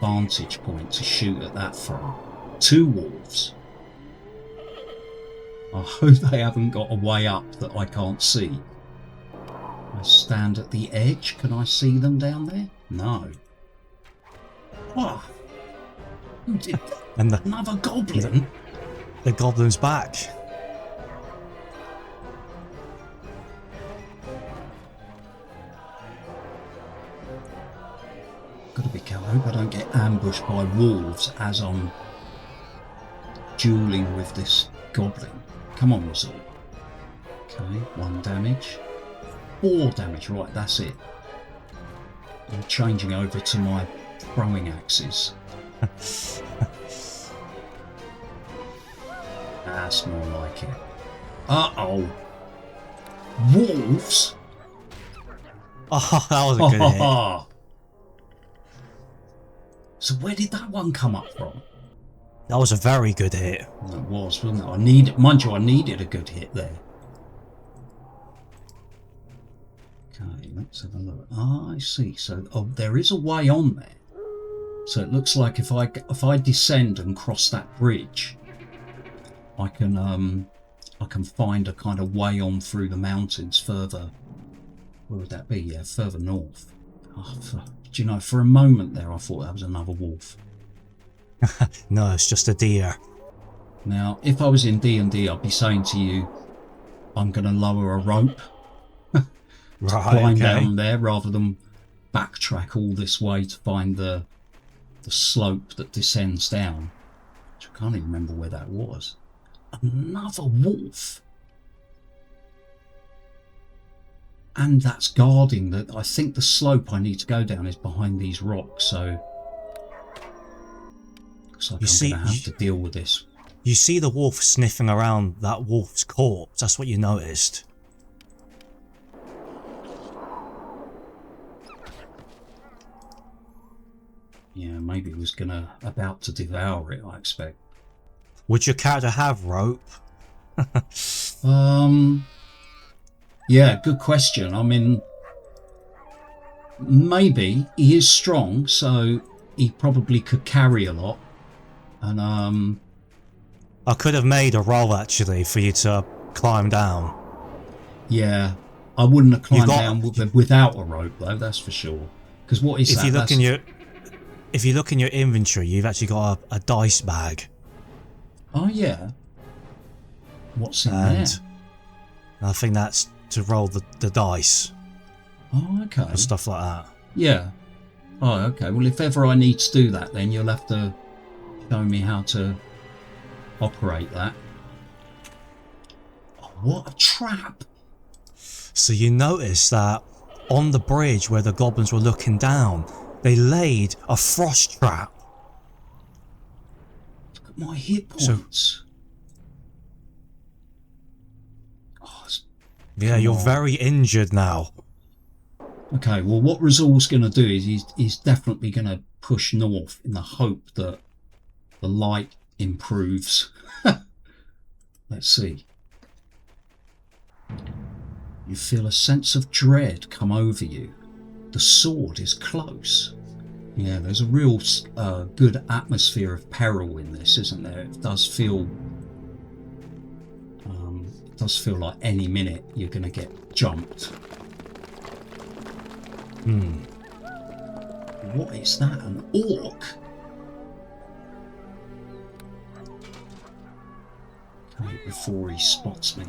vantage point to shoot at that from. 2 wolves. I hope they haven't got a way up that I can't see. I stand at the edge. Can I see them down there? No. What? Who did that? And Another goblin? the goblin's back. Gotta be careful. I hope I don't get ambushed by wolves as I'm dueling with this goblin. Come on, Rezuul. Okay, 1 damage. 4 damage, right, that's it. I'm changing over to my throwing axes. That's more like it. Uh-oh. Wolves? Oh, that was a good hit. So where did that one come up from? That was a very good hit. It was, wasn't it? I needed a good hit there. Okay, let's have a look. Ah, I see. So, there is a way on there. So it looks like if I descend and cross that bridge, I can find a kind of way on through the mountains further. Where would that be? Yeah, further north. Oh, do you know? For a moment there, I thought that was another wolf. No, it's just a deer. Now, if I was in D&D, I'd be saying to you, I'm going to lower a rope to climb down there rather than backtrack all this way to find the slope that descends down. Which I can't even remember where that was. Another wolf. And that's guarding that. I think the slope I need to go down is behind these rocks, so looks like I'm going to have to deal with this. You see the wolf sniffing around that wolf's corpse. That's what you noticed. Yeah, maybe it was about to devour it, I expect. Would your character have rope? Yeah, good question. I mean, maybe he is strong, so he probably could carry a lot. And I could have made a roll actually for you to climb down. Yeah, I wouldn't have climbed down without a rope though. That's for sure. Because what is that? If you look in your inventory, you've actually got a dice bag. Oh yeah. What's in there? I think that's to roll the dice. Oh, okay. And stuff like that. Yeah. Oh, okay. Well, if ever I need to do that, then you'll have to show me how to operate that. Oh, what a trap! So you notice that on the bridge where the goblins were looking down, they laid a frost trap. Look at my hit points. Yeah, you're very injured now. Okay, well, what Rezuul's going to do is he's definitely going to push north in the hope that the light improves. Let's see. You feel a sense of dread come over you. The sword is close. Yeah, there's a real good atmosphere of peril in this, isn't there? It does feel like any minute you're going to get jumped. What is that? An orc? Okay, before he spots me.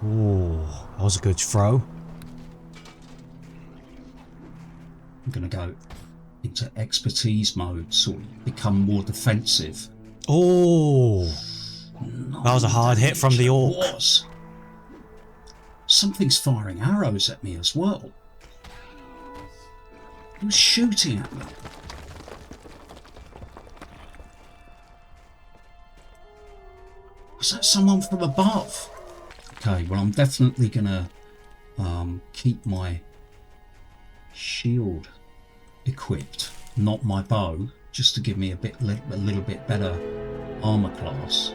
Ooh, that was a good throw. I'm going to go into expertise mode, sort of become more defensive. Oh, that was a hard hit from the orc. It was. Something's firing arrows at me as well. Who's shooting at me? Was that someone from above? Okay, well I'm definitely gonna keep my shield equipped, not my bow, just to give me a little bit better armor class.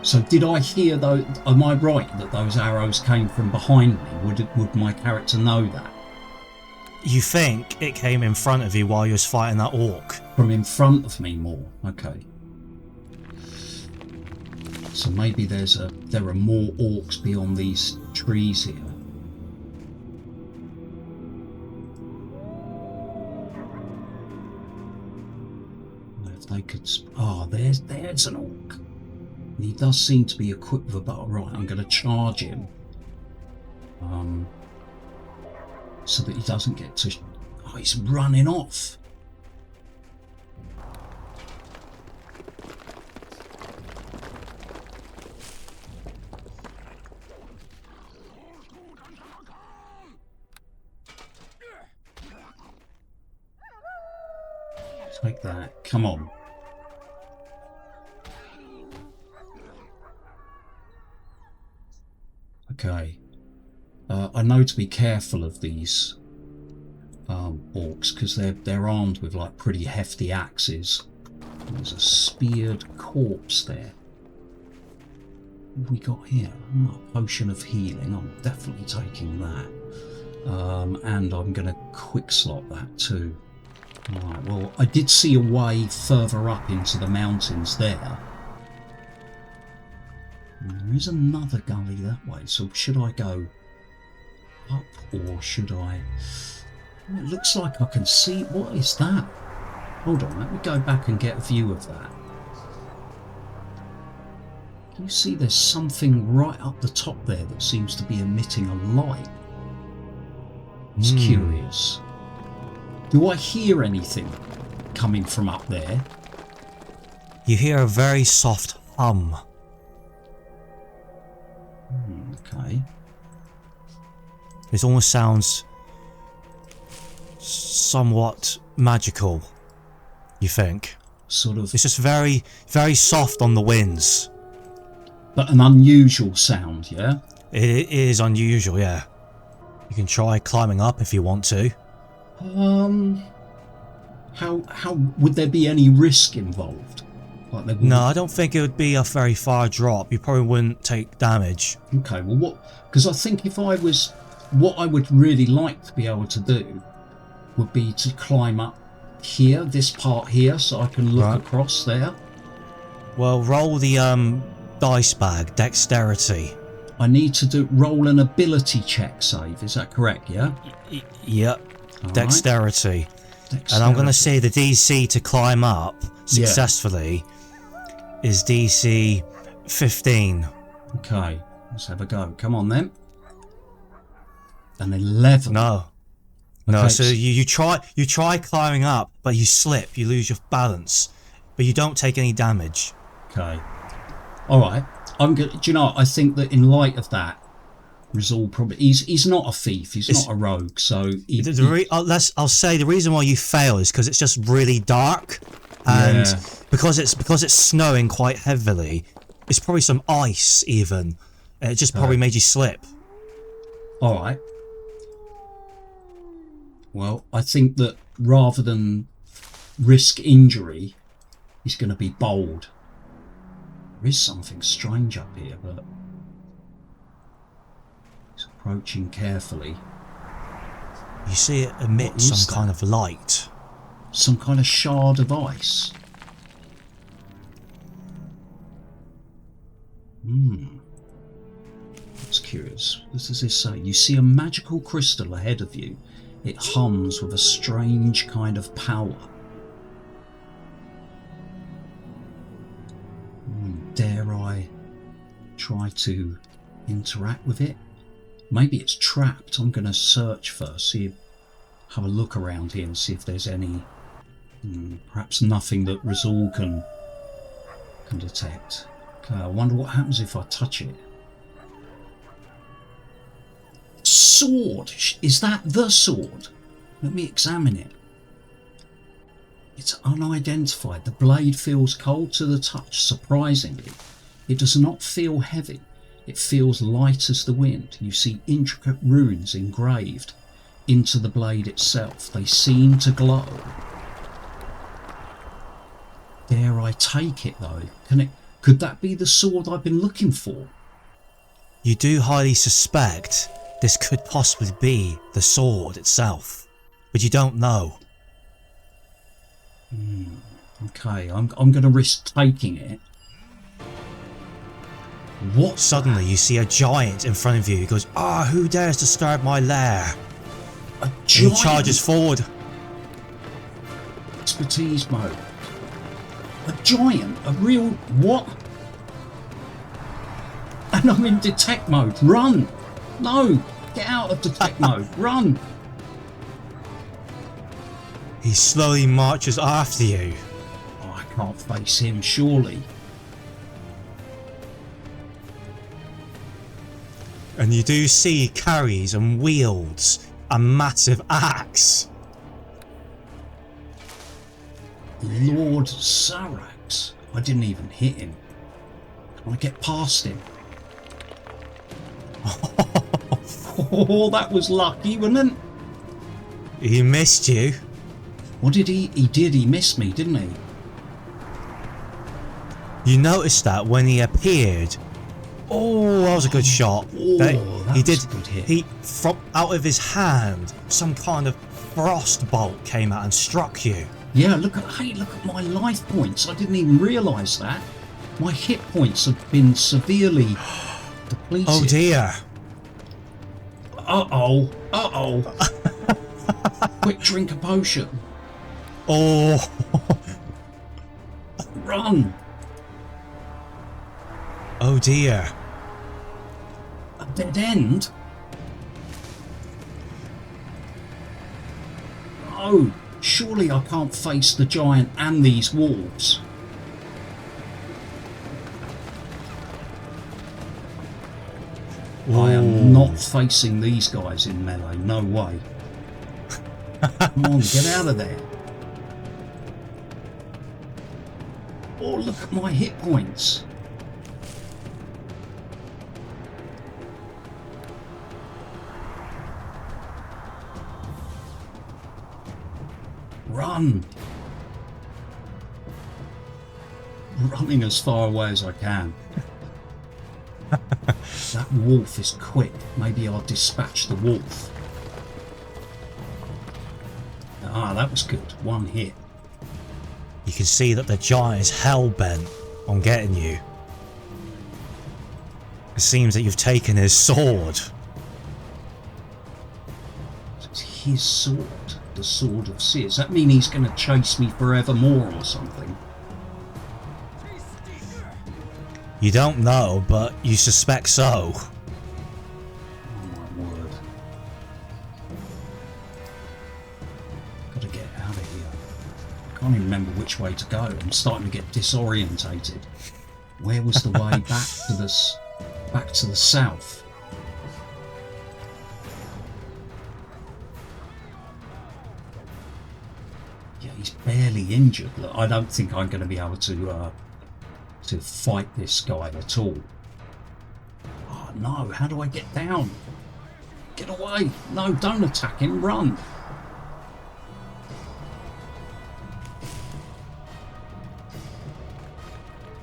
So did I hear though? Am I right that those arrows came from behind me? Would my character know that? You think it came in front of you while you was fighting that orc? From in front of me more. Okay. So maybe there are more orcs beyond these trees here. If they could. Oh, there's an orc. And he does seem to be equipped with a bow. Right, I'm going to charge him. So that he doesn't get to. Oh, he's running off. Take that. Come on. Okay. I know to be careful of these orcs because they're armed with like pretty hefty axes. There's a speared corpse there. What have we got here? Oh, a potion of healing. I'm definitely taking that. And I'm going to quick slot that too. Right, well, I did see a way further up into the mountains there. And there is another gully that way, so should I go up or should I... Well, it looks like I can see... What is that? Hold on, let me go back and get a view of that. Can you see there's something right up the top there that seems to be emitting a light? It's curious. Do I hear anything coming from up there? You hear a very soft hum. Okay. It almost sounds somewhat magical, you think. Sort of. It's just very, very soft on the winds. But an unusual sound, yeah? It is unusual, yeah. You can try climbing up if you want to. How would there be any risk involved? Like there No, I don't think it would be a very far drop. You probably wouldn't take damage. Okay, well, what? Because I think if I was, what I would really like to be able to do would be to climb up here, this part here, so I can look across there. Well, roll the dice bag, dexterity. I need to roll an ability check save. Is that correct? Yeah. Yep. All Dexterity. Right. And I'm going to say the DC to climb up successfully is DC 15. Okay, let's have a go. Come on then. An 11. No. No, Okay, so you try climbing up, but you slip, you lose your balance, but you don't take any damage. Okay. All right. I'm good. Do you know? I think that in light of that, Rezuul probably he's not a thief. He's not a rogue. So I'll say the reason why you fail is because it's just really dark, and because it's snowing quite heavily. It's probably some ice even. And it just probably made you slip. All right. Well, I think that rather than risk injury, he's going to be bold. There is something strange up here, but he's approaching carefully. You see it emit some kind of light. Some kind of shard of ice. That's curious. What does this say? You see a magical crystal ahead of you. It hums with a strange kind of power. Dare I try to interact with it? Maybe it's trapped. I'm going to search first, have a look around here and see if there's any Perhaps nothing that Rezuul can detect. Okay, I wonder what happens if I touch it. Sword! Is that the sword? Let me examine it. It's unidentified. The blade feels cold to the touch, surprisingly. It does not feel heavy. It feels light as the wind. You see intricate runes engraved into the blade itself. They seem to glow. Dare I take it, though? Could that be the sword I've been looking for? You do highly suspect this could possibly be the sword itself, but you don't know. Okay, I'm going to risk taking it. What? Suddenly you see a giant in front of you. He goes, who dares disturb my lair? A giant? He charges forward. Expertise mode. A giant? A real... what? And I'm in detect mode. Run! No! Get out of detect mode. Run! He slowly marches after you. Oh, I can't face him, surely. And you do see he carries and wields a massive axe. Lord Sarax. I didn't even hit him. Can I get past him? Oh, that was lucky, wasn't it? He missed you. What did he... He missed me, didn't he? You noticed that when he appeared. Oh, that was a good shot. Oh, that was a good hit. He, from out of his hand, some kind of frost bolt came out and struck you. Yeah, look at my life points. I didn't even realise that. My hit points have been severely depleted. Oh dear. Uh-oh. Quick drink a potion. Oh. Run. Oh dear. A dead end? Oh, surely I can't face the giant and these wolves. I am not facing these guys in melee, no way. Come on, get out of there. Oh, look at my hit points. Run. Running as far away as I can. That wolf is quick. Maybe I'll dispatch the wolf. Ah, that was good. One hit. You can see that the giant is hell-bent on getting you. It seems that you've taken his sword. It's his sword. The sword of Seer. Does that mean he's going to chase me forevermore or something? You don't know, but you suspect so. Oh my word. Gotta get out of here. I can't even remember which way to go. I'm starting to get disorientated. Where was the way back to the south? Yeah, he's barely injured. Look, I don't think I'm going to be able to fight this guy at all. Oh no, how do I get down? Get away! No, don't attack him, run!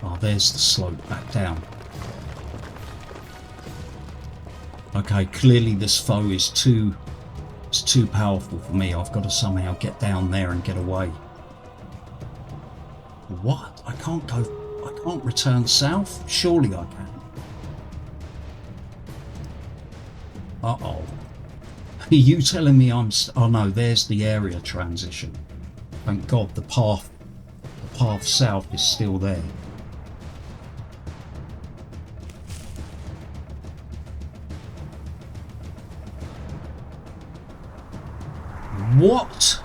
Oh, there's the slope back down. Okay, clearly this foe is too powerful for me. I've got to somehow get down there and get away. What? I can't return south? Surely I can. Uh-oh. Are you telling me I'm... oh no, there's the area transition. Thank God the path south is still there. What?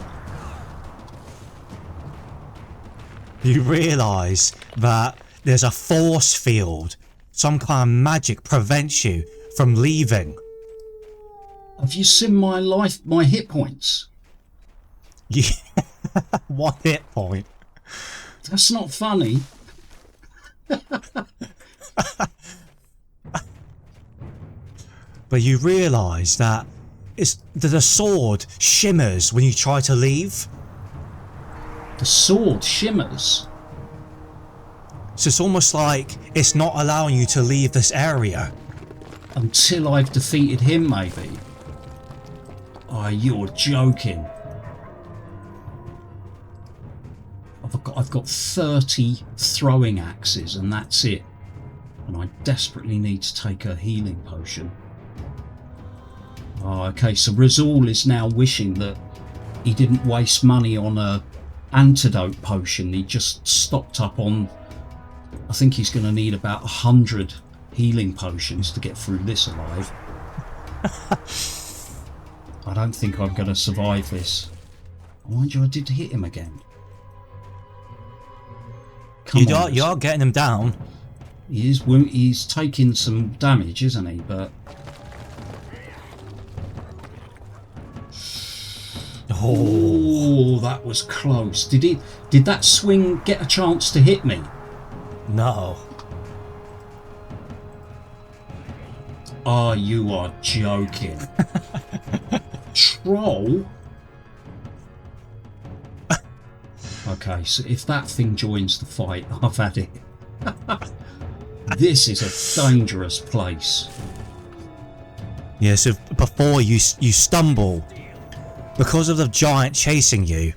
you realise that there's a force field. Some kind of magic prevents you from leaving. Have you seen my hit points? Yeah. 1 hit point. That's not funny. But you realise that the sword shimmers when you try to leave. The sword shimmers. So it's almost like it's not allowing you to leave this area. Until I've defeated him, maybe. Oh, you're joking. I've got 30 throwing axes and that's it. And I desperately need to take a healing potion. Oh, okay, so Rezuul is now wishing that he didn't waste money on a antidote potion. He just stocked up on... I think he's going to need about 100 healing potions to get through this alive. I don't think I'm going to survive this. Mind you, I did hit him again. You are getting him down. He's taking some damage, isn't he? But oh, that was close. Did that swing get a chance to hit me? No. Oh, you are joking. Troll? Okay, so if that thing joins the fight, I've had it. This is a dangerous place. Yeah, so before you stumble, because of the giant chasing you,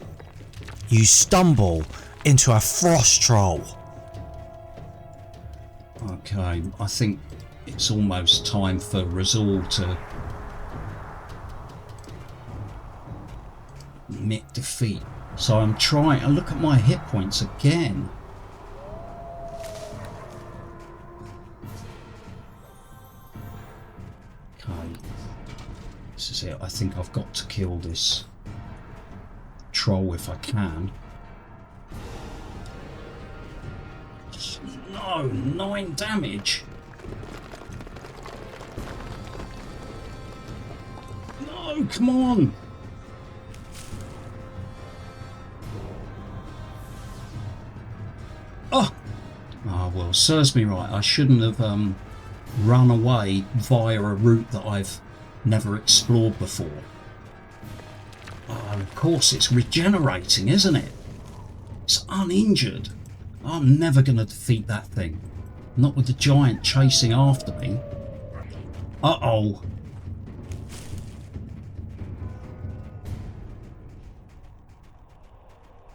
you stumble into a frost troll. Okay, I think it's almost time for Rezuul to admit defeat. So I'm trying to look at my hit points again. Okay, this is it. I think I've got to kill this troll if I can. No, 9 damage. No, come on. Oh well, serves me right. I shouldn't have run away via a route that I've never explored before. Oh, and of course it's regenerating, isn't it? It's uninjured. I'm never going to defeat that thing. Not with the giant chasing after me. Uh-oh.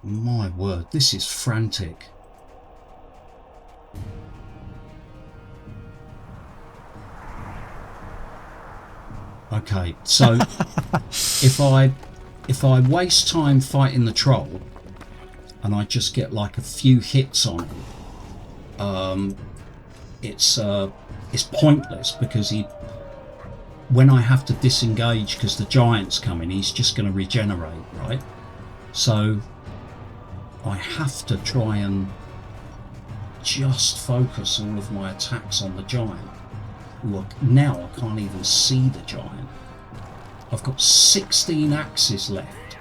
My word, this is frantic. Okay, so if I waste time fighting the troll and I just get like a few hits on him, it's pointless because when I have to disengage because the giant's coming, he's just going to regenerate, right? So I have to try and just focus all of my attacks on the giant. Look, now I can't even see the giant. I've got 16 axes left.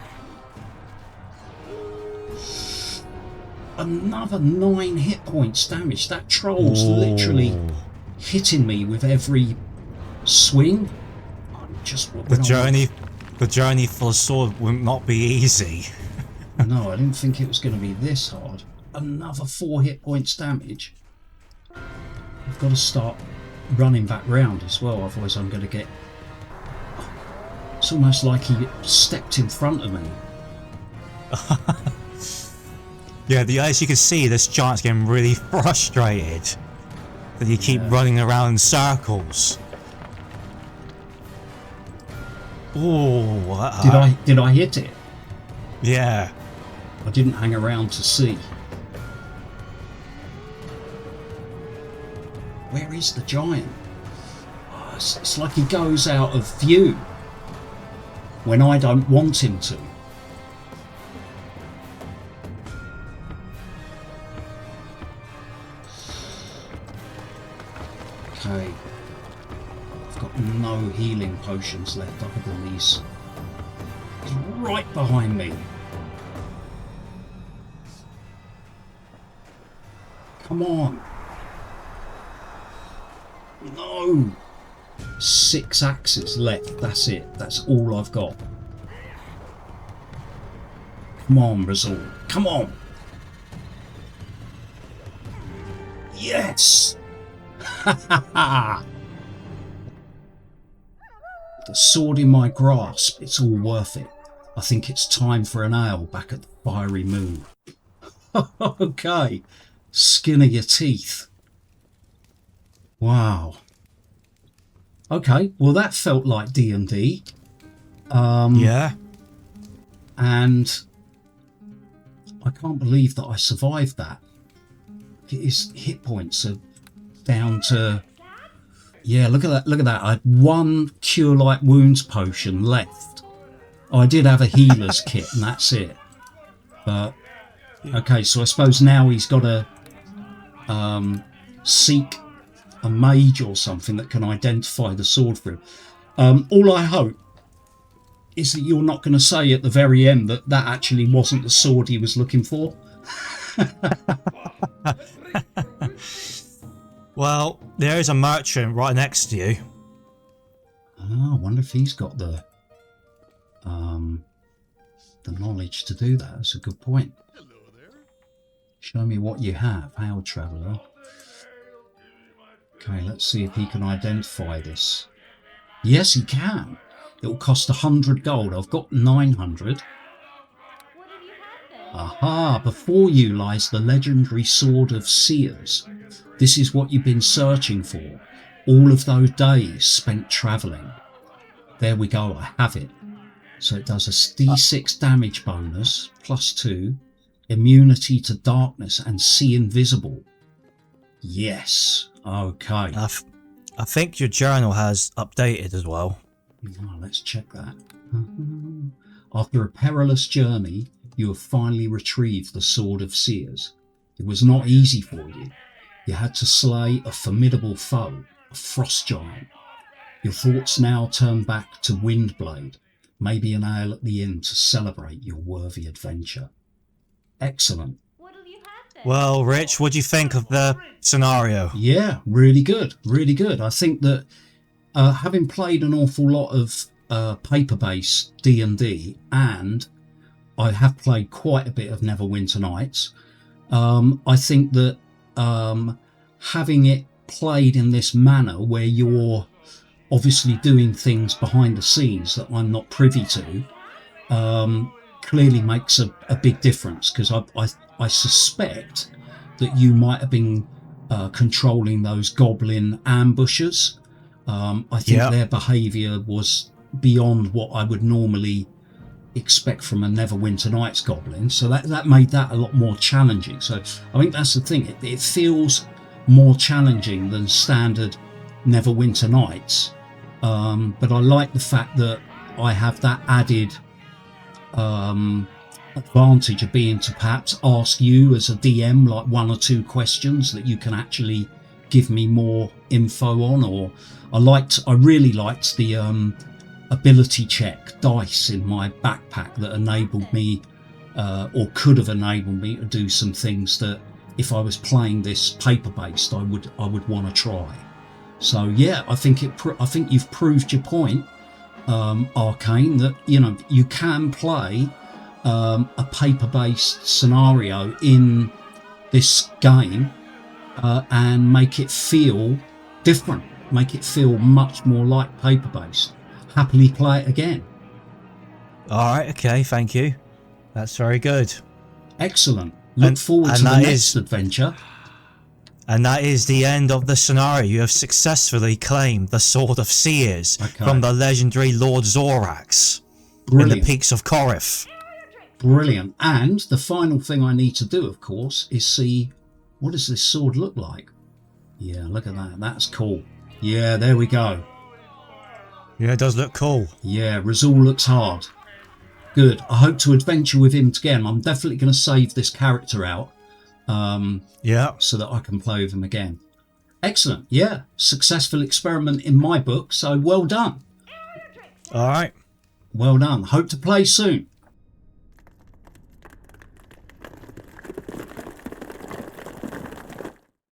Another 9 hit points damage. That troll's literally hitting me with every swing. The journey for the sword will not be easy. No, I didn't think it was going to be this hard. Another 4 hit points damage. I've got to start running back round as well, otherwise I'm going to get... It's almost like he stepped in front of me. Yeah, as you can see, this giant's getting really frustrated that you keep running around in circles. Oh, Did I hit it? Yeah. I didn't hang around to see. Where is the giant? Oh, it's like he goes out of view when I don't want him to. Okay. I've got no healing potions left other than these. He's right behind me. Come on. No. 6 axes left. That's it. That's all I've got. Come on, Rezuul. Come on. Yes. Ha ha ha. The sword in my grasp. It's all worth it. I think it's time for an ale back at the Fiery Moon. Okay. Skin of your teeth. Wow. Okay, well that felt like D&D. Yeah. And I can't believe that I survived that. His hit points are down to... Yeah, look at that. I had 1 Cure Light Wounds potion left. I did have a healer's kit and that's it. But, okay, so I suppose now he's got to seek a mage or something that can identify the sword for him. All I hope is that you're not going to say at the very end that that actually wasn't the sword he was looking for. Well, there is a merchant right next to you. Oh, I wonder if he's got the knowledge to do that. That's a good point. Show me what you have, Hail Traveller. Okay, let's see if he can identify this. Yes, he can. It'll cost 100 gold. I've got 900. Aha, before you lies the legendary Sword of Seers. This is what you've been searching for. All of those days spent travelling. There we go, I have it. So it does a d6 damage bonus, +2, immunity to darkness and see invisible. Yes, okay. I think your journal has updated as well. Oh, let's check that. After a perilous journey, you have finally retrieved the Sword of Seers. It was not easy for you. You had to slay a formidable foe, a frost giant. Your thoughts now turn back to Windblade, maybe an ale at the inn to celebrate your worthy adventure. Excellent. Well, Rich, what do you think of the scenario? Yeah, really good, really good. I think that having played an awful lot of paper-based D&D, and I have played quite a bit of Neverwinter Nights, I think that having it played in this manner where you're obviously doing things behind the scenes that I'm not privy to clearly makes a big difference, because I suspect that you might have been controlling those goblin ambushers. I think their behaviour was beyond what I would normally expect from a Neverwinter Nights goblin, so that made that a lot more challenging. So I think that's the thing, it feels more challenging than standard Neverwinter Nights, but I like the fact that I have that added advantage of being to perhaps ask you as a DM like 1 or 2 questions that you can actually give me more info on. Or I really liked the ability check dice in my backpack that enabled me or could have enabled me to do some things that if I was playing this paper based I would want to try. So yeah, I think you've proved your point, Arcane, that you can play a paper based scenario in this game and make it feel different, make it feel much more like paper based. Happily play it again. Alright, okay, thank you. That's very good. Excellent. Look forward to the next adventure. And that is the end of the scenario. You have successfully claimed the Sword of Seers from the legendary Lord Zorax in the peaks of Koroth. Brilliant. And the final thing I need to do, of course, is see, what does this sword look like? Yeah, look at that. That's cool. Yeah, there we go. Yeah, it does look cool. Yeah, Rezuul looks hard. Good. I hope to adventure with him again. I'm definitely going to save this character out. So that I can play with him again. Excellent. Yeah, successful experiment in my book, so well done. All right. Well done. Hope to play soon.